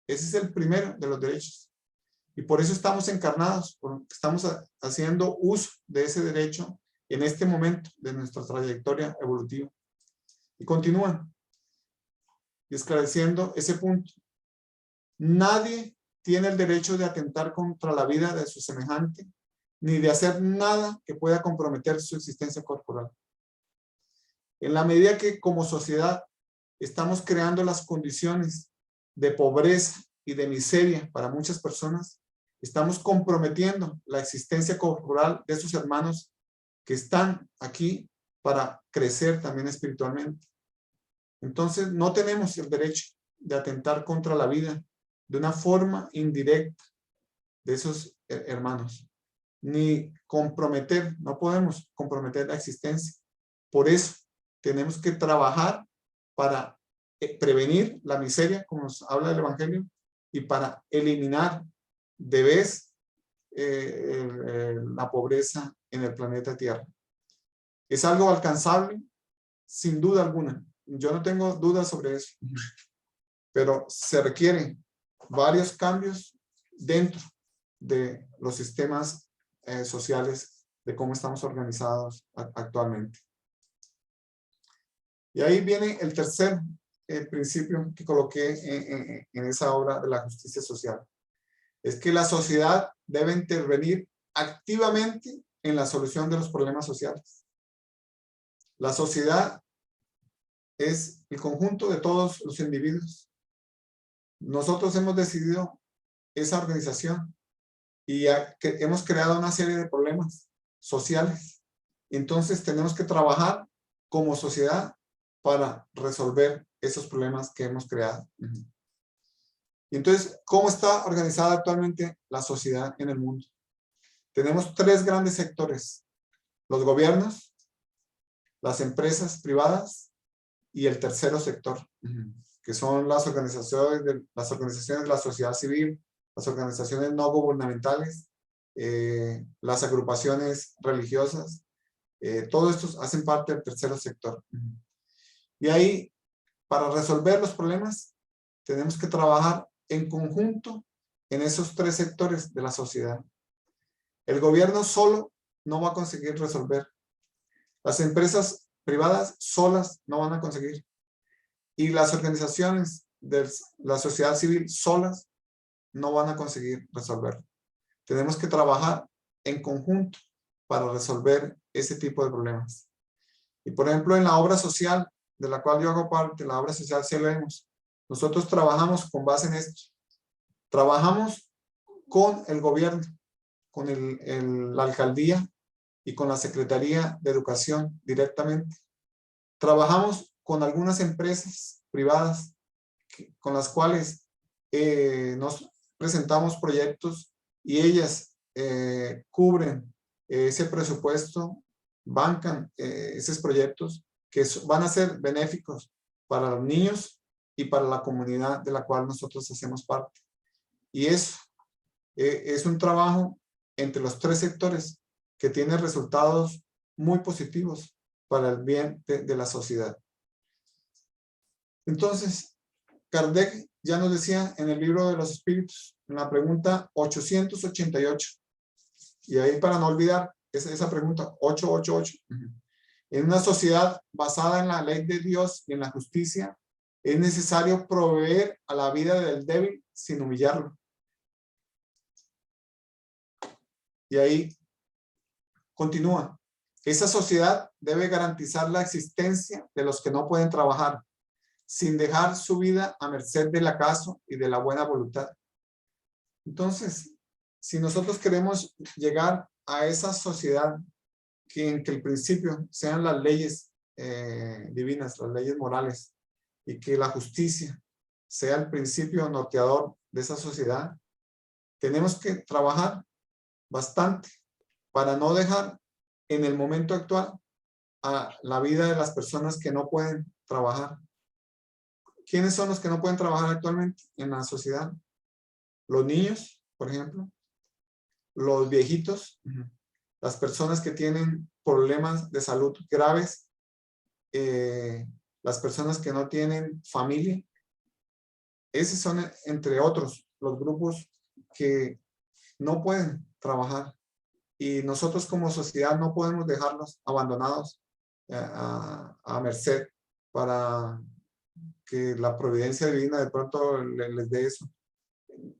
Ese es el primero de los derechos. Y por eso estamos encarnados, porque estamos haciendo uso de ese derecho en este momento de nuestra trayectoria evolutiva. Y continúan esclareciendo ese punto. Nadie tiene el derecho de atentar contra la vida de su semejante, ni de hacer nada que pueda comprometer su existencia corporal. En la medida que como sociedad estamos creando las condiciones de pobreza y de miseria para muchas personas, estamos comprometiendo la existencia corporal de sus hermanos que están aquí para crecer también espiritualmente. Entonces no tenemos el derecho de atentar contra la vida de una forma indirecta de esos hermanos, ni comprometer, no podemos comprometer la existencia. Por eso tenemos que trabajar para prevenir la miseria, como nos habla el Evangelio, y para eliminar de vez la pobreza en el planeta Tierra. ¿Es algo alcanzable? Sin duda alguna. Yo no tengo dudas sobre eso. Pero se requieren varios cambios dentro de los sistemas sociales de cómo estamos organizados actualmente. Y ahí viene el tercer principio que coloqué en esa obra de la justicia social. Es que la sociedad debe intervenir activamente en la solución de los problemas sociales. La sociedad es el conjunto de todos los individuos. Nosotros hemos decidido esa organización y hemos creado una serie de problemas sociales. Entonces tenemos que trabajar como sociedad para resolver esos problemas que hemos creado. Entonces, ¿cómo está organizada actualmente la sociedad en el mundo? Tenemos tres grandes sectores: los gobiernos, las empresas privadas y el tercero sector, que son las organizaciones de la sociedad civil, las organizaciones no gubernamentales, las agrupaciones religiosas. Todos estos hacen parte del tercer sector. Y ahí, para resolver los problemas, tenemos que trabajar en conjunto en esos tres sectores de la sociedad. El gobierno solo no va a conseguir resolver. Las empresas privadas solas no van a conseguir. Y las organizaciones de la sociedad civil solas no van a conseguir resolverlo. Tenemos que trabajar en conjunto para resolver ese tipo de problemas. Y por ejemplo, en la obra social, de la cual yo hago parte, la obra social Cielo Vemos, nosotros trabajamos con base en esto. Trabajamos con el gobierno, con la alcaldía y con la Secretaría de Educación directamente. Trabajamos con algunas empresas privadas con las cuales nos presentamos proyectos y ellas cubren ese presupuesto, bancan esos proyectos que van a ser benéficos para los niños y para la comunidad de la cual nosotros hacemos parte. Y eso es un trabajo entre los tres sectores que tiene resultados muy positivos para el bien de la sociedad. Entonces, Kardec ya nos decía en el libro de los espíritus, en la pregunta 888, y ahí para no olvidar esa pregunta 888, en una sociedad basada en la ley de Dios y en la justicia, es necesario proveer a la vida del débil sin humillarlo. Y ahí continúa. Esa sociedad debe garantizar la existencia de los que no pueden trabajar, sin dejar su vida a merced del acaso y de la buena voluntad. Entonces, si nosotros queremos llegar a esa sociedad en que el principio sean las leyes divinas, las leyes morales, y que la justicia sea el principio norteador de esa sociedad, tenemos que trabajar bastante para no dejar en el momento actual a la vida de las personas que no pueden trabajar. ¿Quiénes son los que no pueden trabajar actualmente en la sociedad? Los niños, por ejemplo, los viejitos, las personas que tienen problemas de salud graves, las personas que no tienen familia. Esos son, entre otros, los grupos que no pueden trabajar. Y nosotros como sociedad no podemos dejarlos abandonados a merced para que la providencia divina de pronto les dé eso.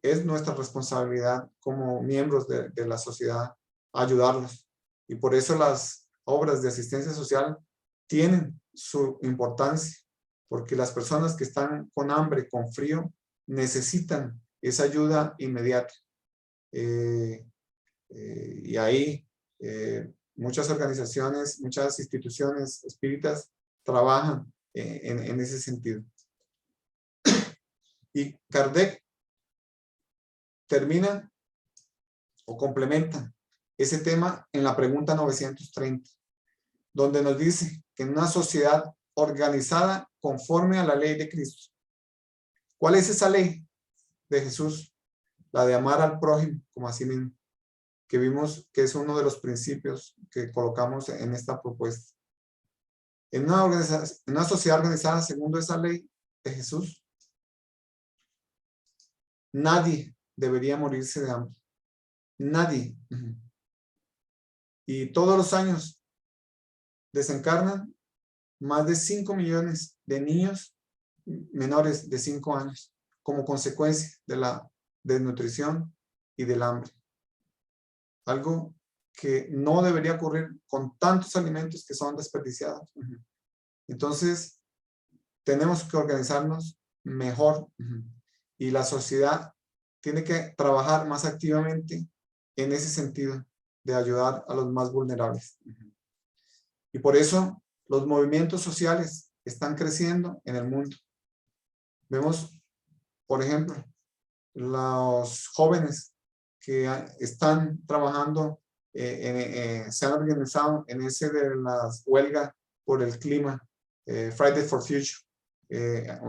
Es nuestra responsabilidad como miembros de la sociedad ayudarlos. Y por eso las obras de asistencia social tienen su importancia, porque las personas que están con hambre, con frío, necesitan esa ayuda inmediata. Y ahí muchas organizaciones, muchas instituciones espíritas trabajan en ese sentido. Y Kardec termina o complementa ese tema en la pregunta 930, donde nos dice que en una sociedad organizada conforme a la ley de Cristo. ¿Cuál es esa ley de Jesús? La de amar al prójimo como a sí mismo, que vimos que es uno de los principios que colocamos en esta propuesta. En una sociedad organizada según esa ley de Jesús, nadie debería morirse de hambre. Nadie. Y todos los años desencarnan más de 5 millones de niños menores de 5 años como consecuencia de la desnutrición y del hambre. algo que no debería ocurrir con tantos alimentos que son desperdiciados. Entonces, tenemos que organizarnos mejor y la sociedad tiene que trabajar más activamente en ese sentido de ayudar a los más vulnerables. Y por eso los movimientos sociales están creciendo en el mundo. Vemos, por ejemplo, los jóvenes que están trabajando, se han organizado en ese de las huelgas por el clima, Fridays for Future,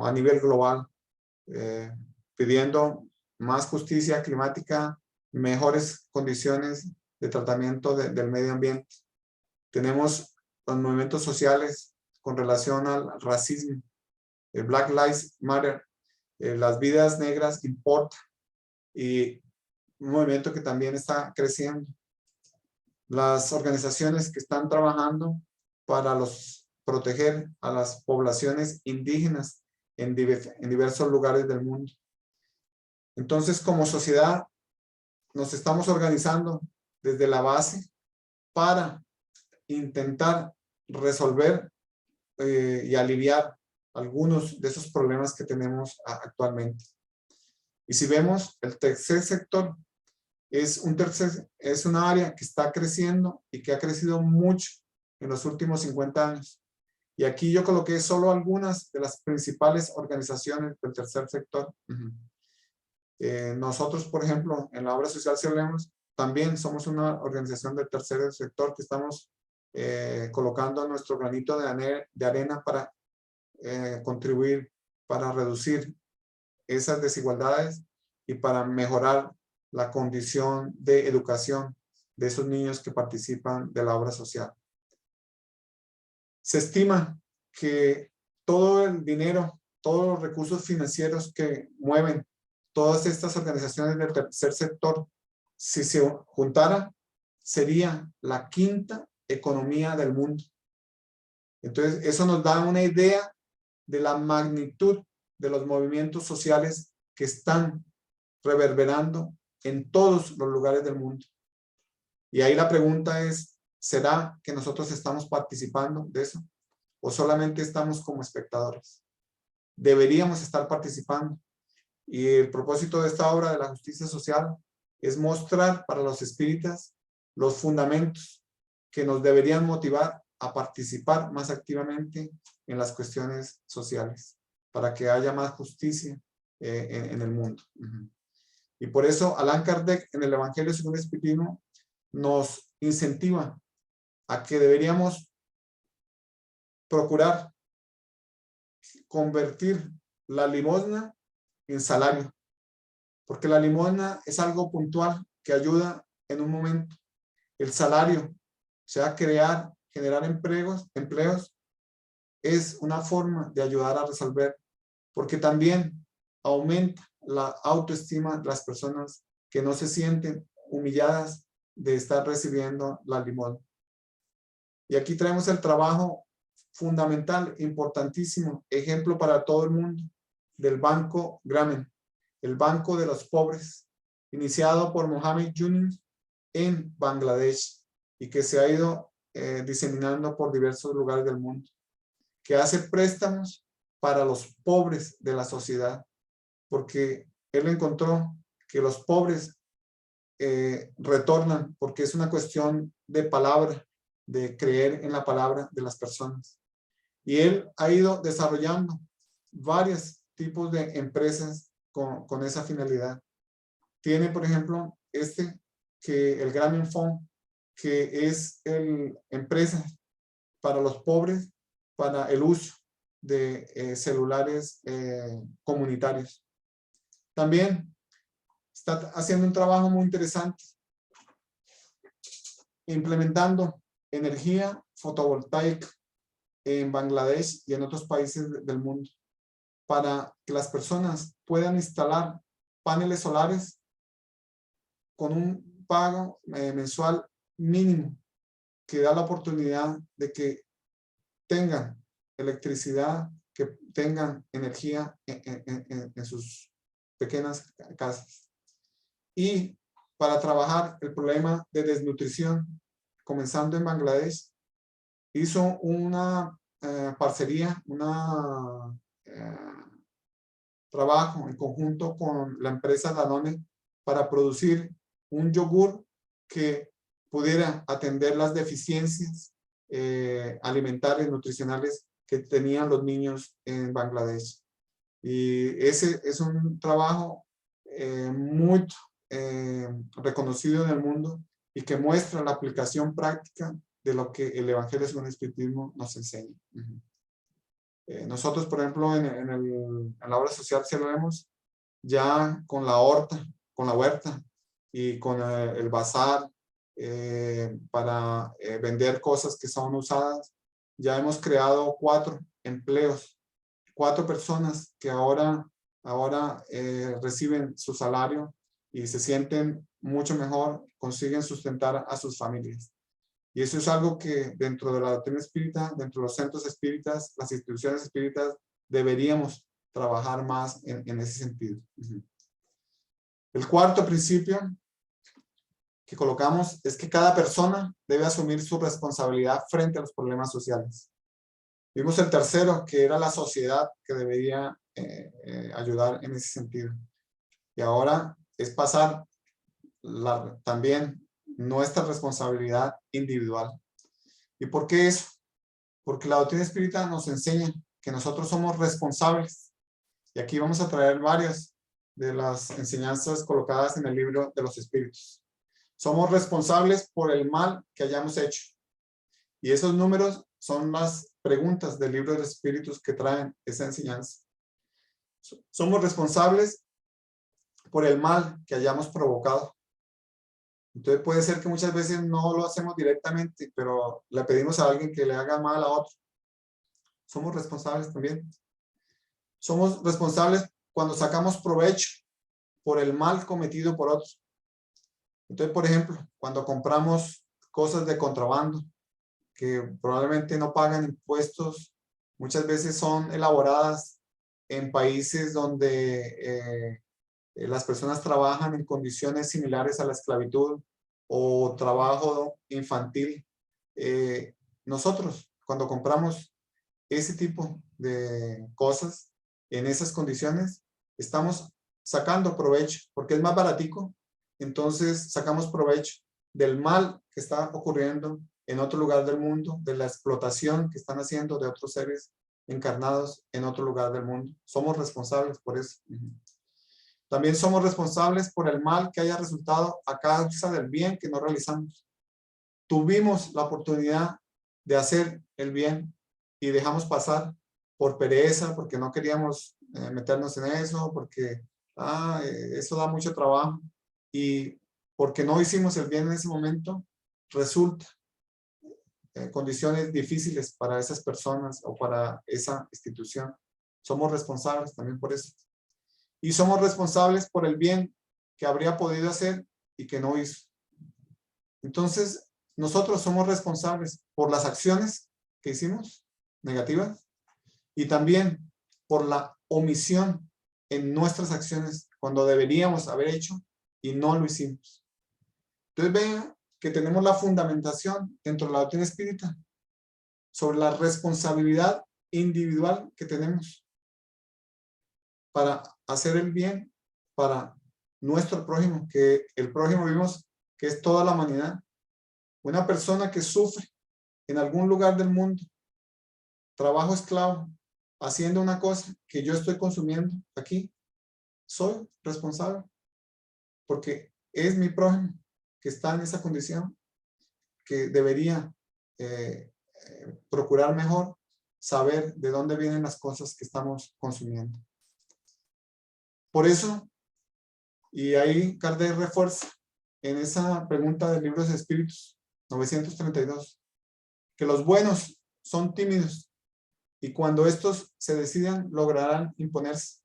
a nivel global, pidiendo más justicia climática, mejores condiciones de tratamiento del medio ambiente. Tenemos los movimientos sociales con relación al racismo, el Black Lives Matter, las vidas negras importan, y un movimiento que también está creciendo. Las organizaciones que están trabajando para proteger a las poblaciones indígenas en diversos lugares del mundo. Entonces, como sociedad, nos estamos organizando desde la base para intentar resolver y aliviar algunos de esos problemas que tenemos actualmente. Y si vemos, el tercer sector es una área que está creciendo y que ha crecido mucho en los últimos 50 años. Y aquí yo coloqué solo algunas de las principales organizaciones del tercer sector. Nosotros, por ejemplo, en la obra social Celebremos, también somos una organización del tercer sector que estamos colocando nuestro granito de arena para contribuir, para reducir esas desigualdades y para mejorar la condición de educación de esos niños que participan de la obra social. Se estima que todo el dinero, todos los recursos financieros que mueven todas estas organizaciones del tercer sector, si se juntara, sería la quinta economía del mundo. Entonces, eso nos da una idea de la magnitud de los movimientos sociales que están reverberando en todos los lugares del mundo. Y ahí la pregunta es, ¿será que nosotros estamos participando de eso? ¿O solamente estamos como espectadores? Deberíamos estar participando. Y el propósito de esta obra de la justicia social es mostrar para los espíritas los fundamentos que nos deberían motivar a participar más activamente en las cuestiones sociales, para que haya más justicia en el mundo. Y por eso Allan Kardec en el Evangelio según el Espiritismo nos incentiva a que deberíamos procurar convertir la limosna en salario, porque la limosna es algo puntual que ayuda en un momento. El salario, o sea, generar empleos, es una forma de ayudar a resolver, porque también aumenta la autoestima de las personas que no se sienten humilladas de estar recibiendo la limosna. Y aquí traemos el trabajo fundamental, importantísimo, ejemplo para todo el mundo, del Banco Grameen, el Banco de los Pobres, iniciado por Mohamed Yunus en Bangladesh y que se ha ido diseminando por diversos lugares del mundo, que hace préstamos para los pobres de la sociedad, porque él encontró que los pobres retornan, porque es una cuestión de palabra, de creer en la palabra de las personas. Y él ha ido desarrollando varios tipos de empresas con esa finalidad. Tiene, por ejemplo, que el Grameen Fund, que es empresas para los pobres, para el uso de celulares comunitarios. También está haciendo un trabajo muy interesante, implementando energía fotovoltaica en Bangladesh y en otros países del mundo, para que las personas puedan instalar paneles solares con un pago mensual mínimo, que da la oportunidad de que tengan electricidad, que tengan energía en sus pequeñas casas. Y para trabajar el problema de desnutrición, comenzando en Bangladesh, hizo una parcería, trabajo en conjunto con la empresa Danone para producir un yogur que pudiera atender las deficiencias alimentarias, nutricionales que tenían los niños en Bangladesh. Y ese es un trabajo muy reconocido en el mundo y que muestra la aplicación práctica de lo que el Evangelio según el Espiritismo nos enseña. Nosotros, por ejemplo, en la obra social celebramos ya con la horta, con la huerta y con el bazar para vender cosas que son usadas. Ya hemos creado 4 empleos, 4 personas que ahora reciben su salario y se sienten mucho mejor, consiguen sustentar a sus familias. Y eso es algo que dentro de la doctrina espírita, dentro de los centros espíritas, las instituciones espíritas, deberíamos trabajar más en ese sentido. El cuarto principio que colocamos es que cada persona debe asumir su responsabilidad frente a los problemas sociales. Vimos el tercero, que era la sociedad que debería ayudar en ese sentido. Y ahora es pasar también nuestra responsabilidad individual. ¿Y por qué eso? Porque la doctrina espírita nos enseña que nosotros somos responsables. Y aquí vamos a traer varias de las enseñanzas colocadas en el libro de los espíritus. Somos responsables por el mal que hayamos hecho. Y esos números son las preguntas del libro de los espíritus que traen esa enseñanza. Somos responsables por el mal que hayamos provocado. Entonces puede ser que muchas veces no lo hacemos directamente, pero le pedimos a alguien que le haga mal a otro. Somos responsables también. Somos responsables cuando sacamos provecho por el mal cometido por otros. Entonces, por ejemplo, cuando compramos cosas de contrabando que probablemente no pagan impuestos, muchas veces son elaboradas en países donde las personas trabajan en condiciones similares a la esclavitud o trabajo infantil. Nosotros, cuando compramos ese tipo de cosas en esas condiciones, estamos sacando provecho porque es más baratico. Entonces sacamos provecho del mal que está ocurriendo en otro lugar del mundo, de la explotación que están haciendo de otros seres encarnados en otro lugar del mundo. Somos responsables por eso. También somos responsables por el mal que haya resultado a causa del bien que no realizamos. Tuvimos la oportunidad de hacer el bien y dejamos pasar por pereza, porque no queríamos meternos en eso, porque eso da mucho trabajo. Y porque no hicimos el bien en ese momento, resulta condiciones difíciles para esas personas o para esa institución. Somos responsables también por eso. Y somos responsables por el bien que habría podido hacer y que no hizo. Entonces, nosotros somos responsables por las acciones que hicimos, negativas, y también por la omisión en nuestras acciones cuando deberíamos haber hecho y no lo hicimos. Entonces, vean que tenemos la fundamentación dentro de la doctrina espírita sobre la responsabilidad individual que tenemos para hacer el bien para nuestro prójimo, que el prójimo vimos que es toda la humanidad. Una persona que sufre en algún lugar del mundo, trabajo esclavo, haciendo una cosa que yo estoy consumiendo aquí, soy responsable, porque es mi prójimo que está en esa condición, que debería procurar mejor saber de dónde vienen las cosas que estamos consumiendo. Por eso, y ahí Kardec refuerza en esa pregunta del libro de Espíritus 932, que los buenos son tímidos y cuando estos se decidan lograrán imponerse.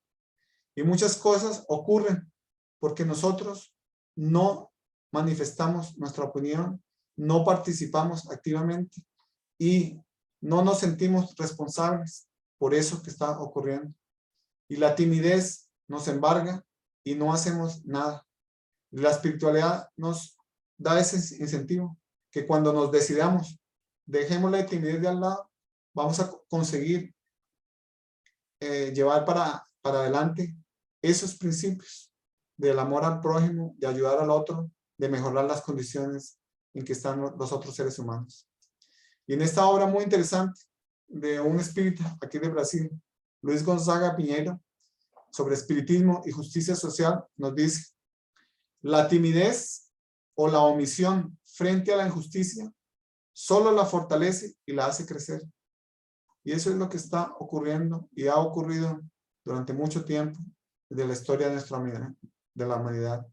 Y muchas cosas ocurren porque nosotros no manifestamos nuestra opinión, no participamos activamente y no nos sentimos responsables por eso que está ocurriendo. Y la timidez nos embarga y no hacemos nada. La espiritualidad nos da ese incentivo, que cuando nos decidamos, dejemos la timidez de al lado, vamos a conseguir llevar para adelante esos principios del amor al prójimo, de ayudar al otro, de mejorar las condiciones en que están los otros seres humanos. Y en esta obra muy interesante de un espírita aquí de Brasil, Luis Gonzaga Pinheiro, sobre espiritismo y justicia social, nos dice: la timidez o la omisión frente a la injusticia solo la fortalece y la hace crecer. Y eso es lo que está ocurriendo y ha ocurrido durante mucho tiempo de la historia de la humanidad.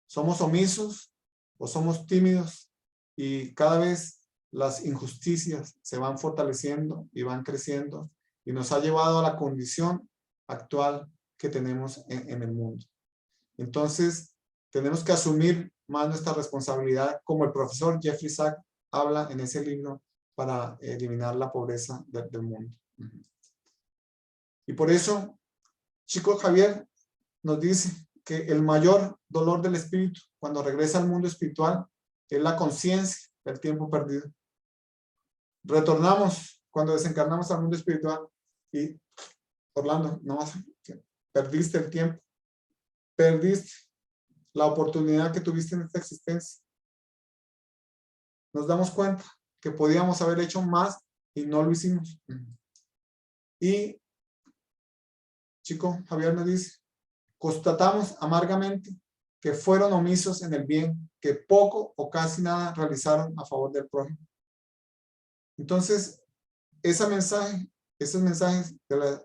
Somos omisos o somos tímidos y cada vez las injusticias se van fortaleciendo y van creciendo y nos ha llevado a la condición actual que tenemos en el mundo. Entonces, tenemos que asumir más nuestra responsabilidad, como el profesor Jeffrey Sachs habla en ese libro, para eliminar la pobreza del mundo. Y por eso, Chico Javier nos dice que el mayor dolor del espíritu cuando regresa al mundo espiritual es la conciencia del tiempo perdido. Retornamos cuando desencarnamos al mundo espiritual y, Orlando, no, perdiste el tiempo, perdiste la oportunidad que tuviste en esta existencia. Nos damos cuenta que podíamos haber hecho más y no lo hicimos. Y Chico Javier nos dice: constatamos amargamente que fueron omisos en el bien, que poco o casi nada realizaron a favor del prójimo. Entonces, esos mensajes de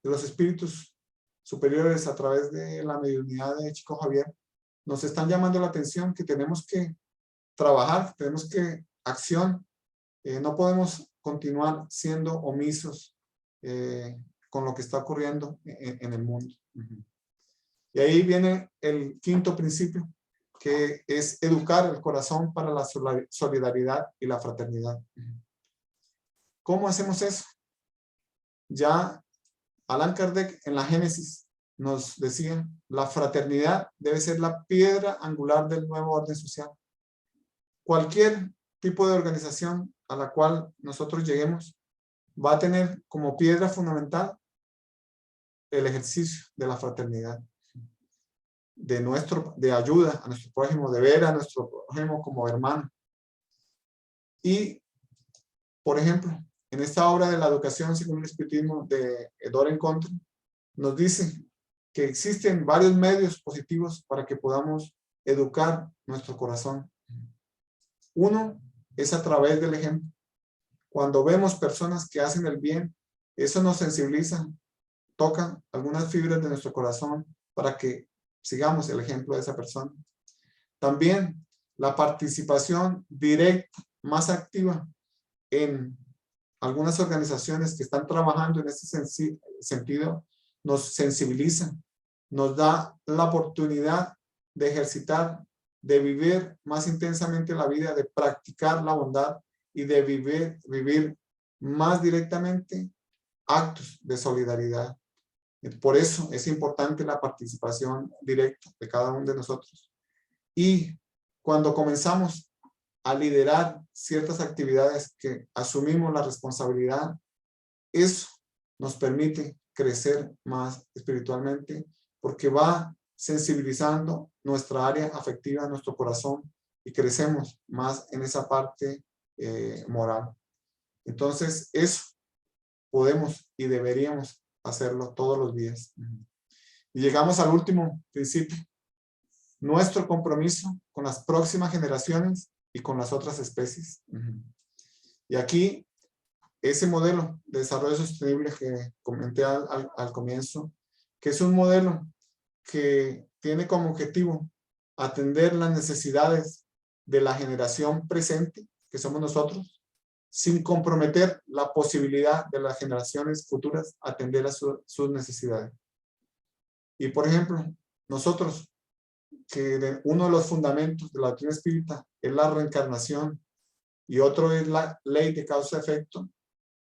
los espíritus superiores a través de la mediunidad de Chico Javier nos están llamando la atención, que tenemos que trabajar, tenemos que acción, no podemos continuar siendo omisos con lo que está ocurriendo en el mundo. Y ahí viene el quinto principio, que es educar el corazón para la solidaridad y la fraternidad. ¿Cómo hacemos eso? Ya Allan Kardec en la Génesis nos decía: la fraternidad debe ser la piedra angular del nuevo orden social. Cualquier tipo de organización a la cual nosotros lleguemos va a tener como piedra fundamental el ejercicio de la fraternidad, de ayuda a nuestro prójimo, de ver a nuestro prójimo como hermano. Y, por ejemplo, en esta obra de la educación según el espiritismo de Doren Contra, nos dice que existen varios medios positivos para que podamos educar nuestro corazón. Uno es a través del ejemplo. Cuando vemos personas que hacen el bien, eso nos sensibiliza, toca algunas fibras de nuestro corazón para que sigamos el ejemplo de esa persona. También la participación directa, más activa en algunas organizaciones que están trabajando en ese sentido, nos sensibiliza, nos da la oportunidad de ejercitar, de vivir más intensamente la vida, de practicar la bondad y de vivir más directamente actos de solidaridad. Por eso es importante la participación directa de cada uno de nosotros. Y cuando comenzamos a liderar ciertas actividades que asumimos la responsabilidad, eso nos permite crecer más espiritualmente, porque va sensibilizando nuestra área afectiva, nuestro corazón, y crecemos más en esa parte moral. Entonces, eso podemos y deberíamos hacerlo todos los días. Y llegamos al último principio: nuestro compromiso con las próximas generaciones y con las otras especies. Y aquí, ese modelo de desarrollo sostenible que comenté al comienzo, que es un modelo que tiene como objetivo atender las necesidades de la generación presente, que somos nosotros, sin comprometer la posibilidad de las generaciones futuras atender a sus necesidades. Y por ejemplo, nosotros, que uno de los fundamentos de la doctrina espírita es la reencarnación y otro es la ley de causa-efecto,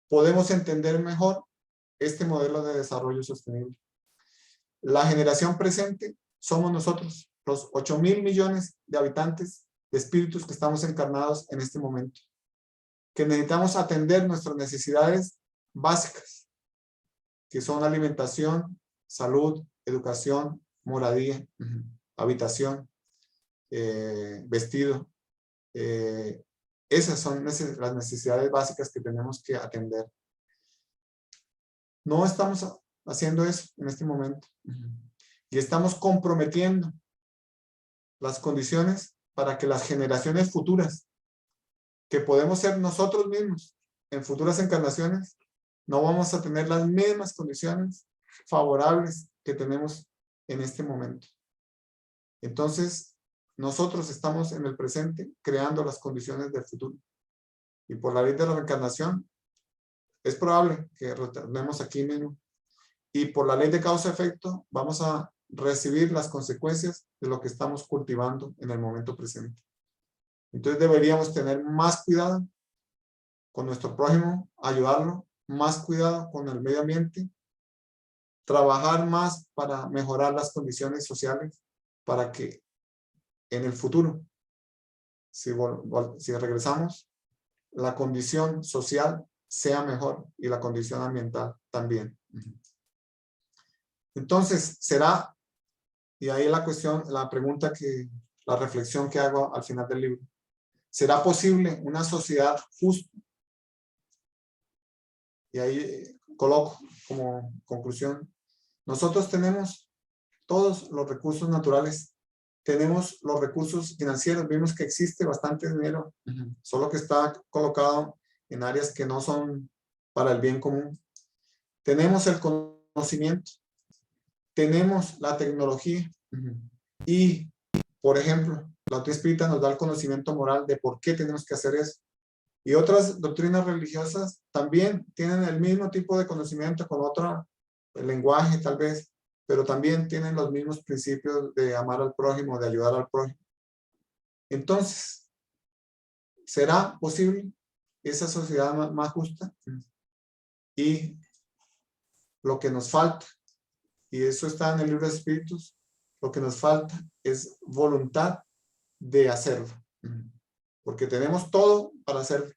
podemos entender mejor este modelo de desarrollo sostenible. La generación presente somos nosotros, los 8.000 millones de habitantes, de espíritus que estamos encarnados en este momento, que necesitamos atender nuestras necesidades básicas, que son alimentación, salud, educación, moradía, habitación, vestido. Esas son las necesidades básicas que tenemos que atender. No estamos haciendo eso en este momento. Y estamos comprometiendo las condiciones para que las generaciones futuras, que podemos ser nosotros mismos en futuras encarnaciones, no vamos a tener las mismas condiciones favorables que tenemos en este momento. Entonces, nosotros estamos en el presente creando las condiciones del futuro. Y por la ley de la reencarnación, es probable que retornemos aquí mismo. Y por la ley de causa-efecto, vamos a recibir las consecuencias de lo que estamos cultivando en el momento presente. Entonces deberíamos tener más cuidado con nuestro prójimo, ayudarlo, más cuidado con el medio ambiente, trabajar más para mejorar las condiciones sociales, para que en el futuro, si regresamos, la condición social sea mejor y la condición ambiental también. Entonces, será, y ahí la cuestión, la pregunta la reflexión que hago al final del libro, ¿será posible una sociedad justa? Y ahí coloco como conclusión, nosotros tenemos todos los recursos naturales, tenemos los recursos financieros, vimos que existe bastante dinero, solo que está colocado en áreas que no son para el bien común. Tenemos el conocimiento, tenemos la tecnología y, por ejemplo, la doctrina espírita nos da el conocimiento moral de por qué tenemos que hacer eso. Y otras doctrinas religiosas también tienen el mismo tipo de conocimiento con otro lenguaje tal vez, pero también tienen los mismos principios de amar al prójimo, de ayudar al prójimo. Entonces, ¿será posible esa sociedad más justa? Y lo que nos falta, y eso está en el libro de Espíritus, lo que nos falta es voluntad de hacerlo. Porque tenemos todo para hacerlo.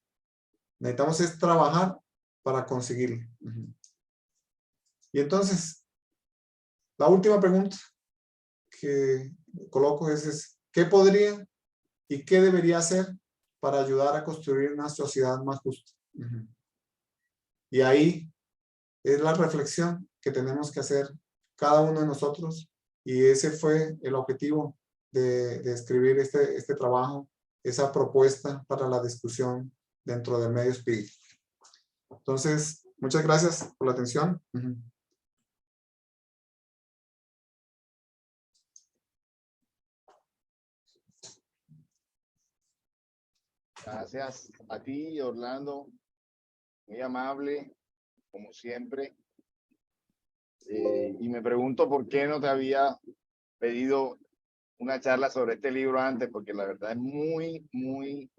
Necesitamos es trabajar para conseguirlo. Y entonces, la última pregunta que coloco es ¿qué podría y qué debería hacer para ayudar a construir una sociedad más justa? Y ahí es la reflexión que tenemos que hacer cada uno de nosotros, y ese fue el objetivo de escribir este trabajo, esa propuesta para la discusión dentro del medio espírita. Entonces, muchas gracias por la atención. Gracias a ti, Orlando, muy amable, como siempre. Y me pregunto por qué no te había pedido una charla sobre este libro antes, porque la verdad es muy, muy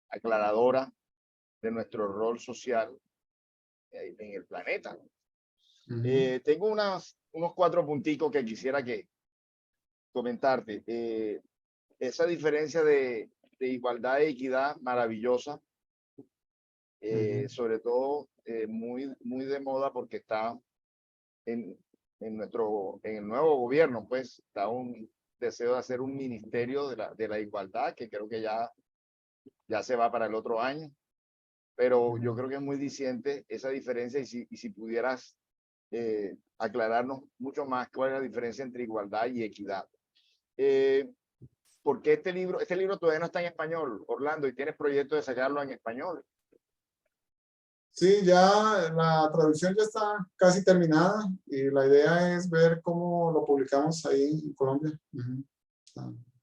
aclaradora de nuestro rol social en el planeta. Tengo unos 4 punticos que quisiera comentarte. Esa diferencia de igualdad e equidad maravillosa, sobre todo muy, muy de moda porque está en el nuevo gobierno, pues está un deseo de hacer un ministerio de la igualdad, que creo que ya se va para el otro año, pero yo creo que es muy diciente esa diferencia, y si pudieras aclararnos mucho más cuál es la diferencia entre igualdad y equidad. Porque este libro todavía no está en español, Orlando, y tienes proyecto de sacarlo en español. Sí, ya la traducción ya está casi terminada y la idea es ver cómo lo publicamos ahí en Colombia.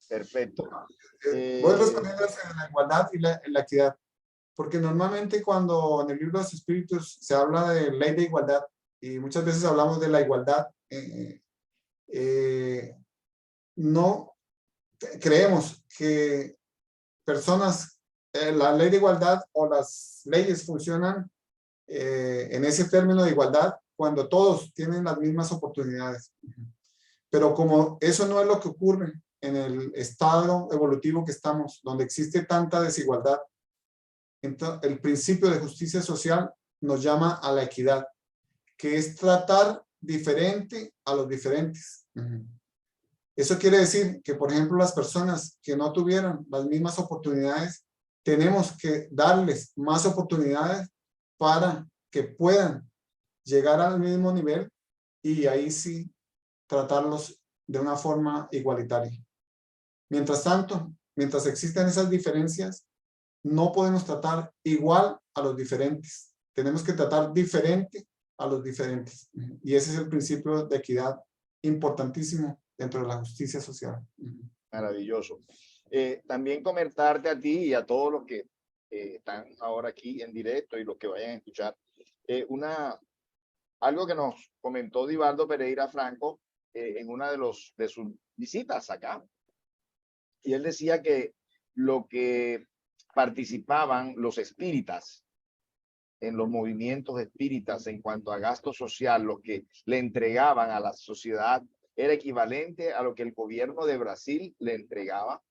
Perfecto. Voy respondiendo en la igualdad y la equidad, porque normalmente cuando en el libro de los espíritus se habla de ley de igualdad y muchas veces hablamos de la igualdad, no creemos que personas, la ley de igualdad o las leyes funcionan en ese término de igualdad cuando todos tienen las mismas oportunidades. Pero como eso no es lo que ocurre en el estado evolutivo que estamos, donde existe tanta desigualdad, entonces, el principio de justicia social nos llama a la equidad, que es tratar diferente a los diferentes. Eso quiere decir que, por ejemplo, las personas que no tuvieron las mismas oportunidades, tenemos que darles más oportunidades para que puedan llegar al mismo nivel y ahí sí tratarlos de una forma igualitaria. Mientras tanto, mientras existen esas diferencias, no podemos tratar igual a los diferentes. Tenemos que tratar diferente a los diferentes. Y ese es el principio de equidad importantísimo dentro de la justicia social. Maravilloso. También comentarte a ti y a todos los que están ahora aquí en directo y los que vayan a escuchar, algo que nos comentó Divaldo Pereira Franco en una de sus visitas acá. Y él decía que lo que participaban los espíritas en los movimientos espíritas en cuanto a gasto social, lo que le entregaban a la sociedad era equivalente a lo que el gobierno de Brasil le entregaba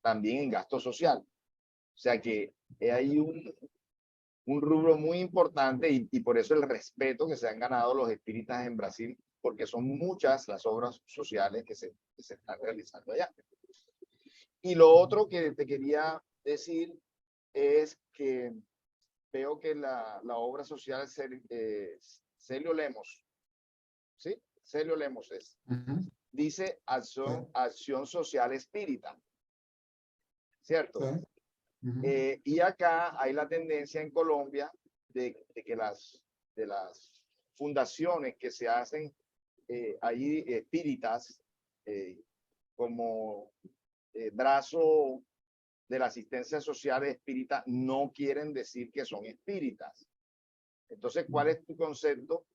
también en gasto social. O sea que hay un rubro muy importante y por eso el respeto que se han ganado los espíritas en Brasil, porque son muchas las obras sociales que se están realizando allá. Y lo otro que te quería decir es que veo que la obra social Celio Lemos, ¿sí? Celio Lemos es. Dice acción social espírita, ¿cierto? Y acá hay la tendencia en Colombia de que de las fundaciones que se hacen ahí espíritas como brazo de la asistencia social espírita no quieren decir que son espíritas. Entonces, ¿cuál es tu concepto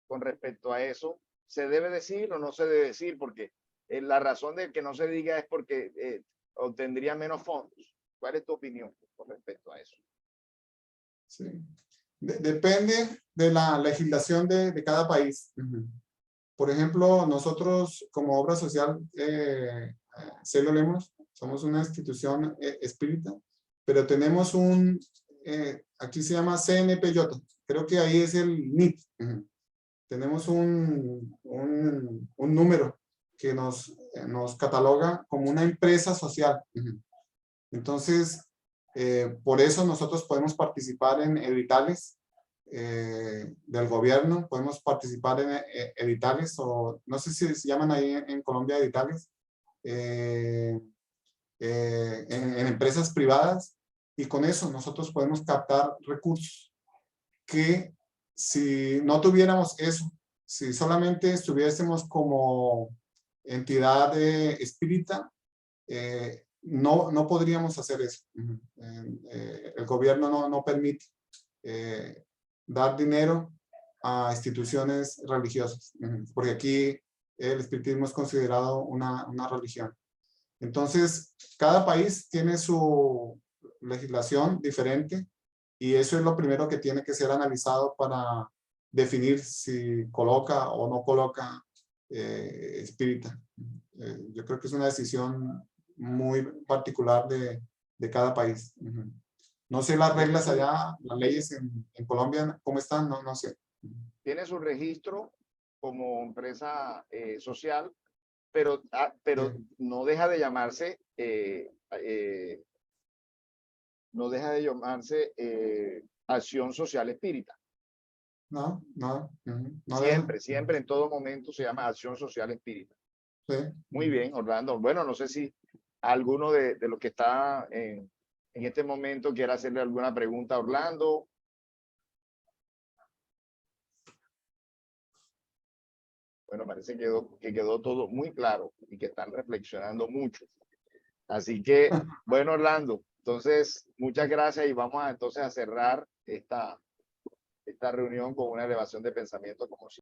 con respecto a eso? ¿Se debe decir o no se debe decir? Porque la razón de que no se diga es porque obtendría menos fondos. ¿Cuál es tu opinión con respecto a eso? Sí. Depende de la legislación de cada país. Por ejemplo, nosotros como obra social, Celio Lemos, somos una institución espírita, pero tenemos aquí se llama CNPJ, creo que ahí es el NIT. Tenemos un número que nos cataloga como una empresa social. Entonces, por eso nosotros podemos participar en editales del gobierno, podemos participar en editales, o no sé si se llaman ahí en Colombia editales, en empresas privadas, y con eso nosotros podemos captar recursos que si no tuviéramos eso, si solamente estuviésemos como entidad espírita, no podríamos hacer eso. El gobierno no permite dar dinero a instituciones religiosas, porque aquí el espiritismo es considerado una religión. Entonces, cada país tiene su legislación diferente y eso es lo primero que tiene que ser analizado para definir si coloca o no coloca espírita. Yo creo que es una decisión muy particular de cada país. No sé las reglas allá, las leyes en Colombia, ¿cómo están? No sé. Tiene su registro como empresa social, pero no deja de llamarse acción social espírita. No. Siempre, en todo momento se llama acción social espírita. Sí. Muy bien, Orlando. Bueno, no sé si alguno de los que está en este momento quiera hacerle alguna pregunta a Orlando. Bueno, parece que quedó todo muy claro y que están reflexionando mucho. Así que, bueno, Orlando, entonces, muchas gracias y vamos entonces a cerrar esta reunión con una elevación de pensamiento como siempre.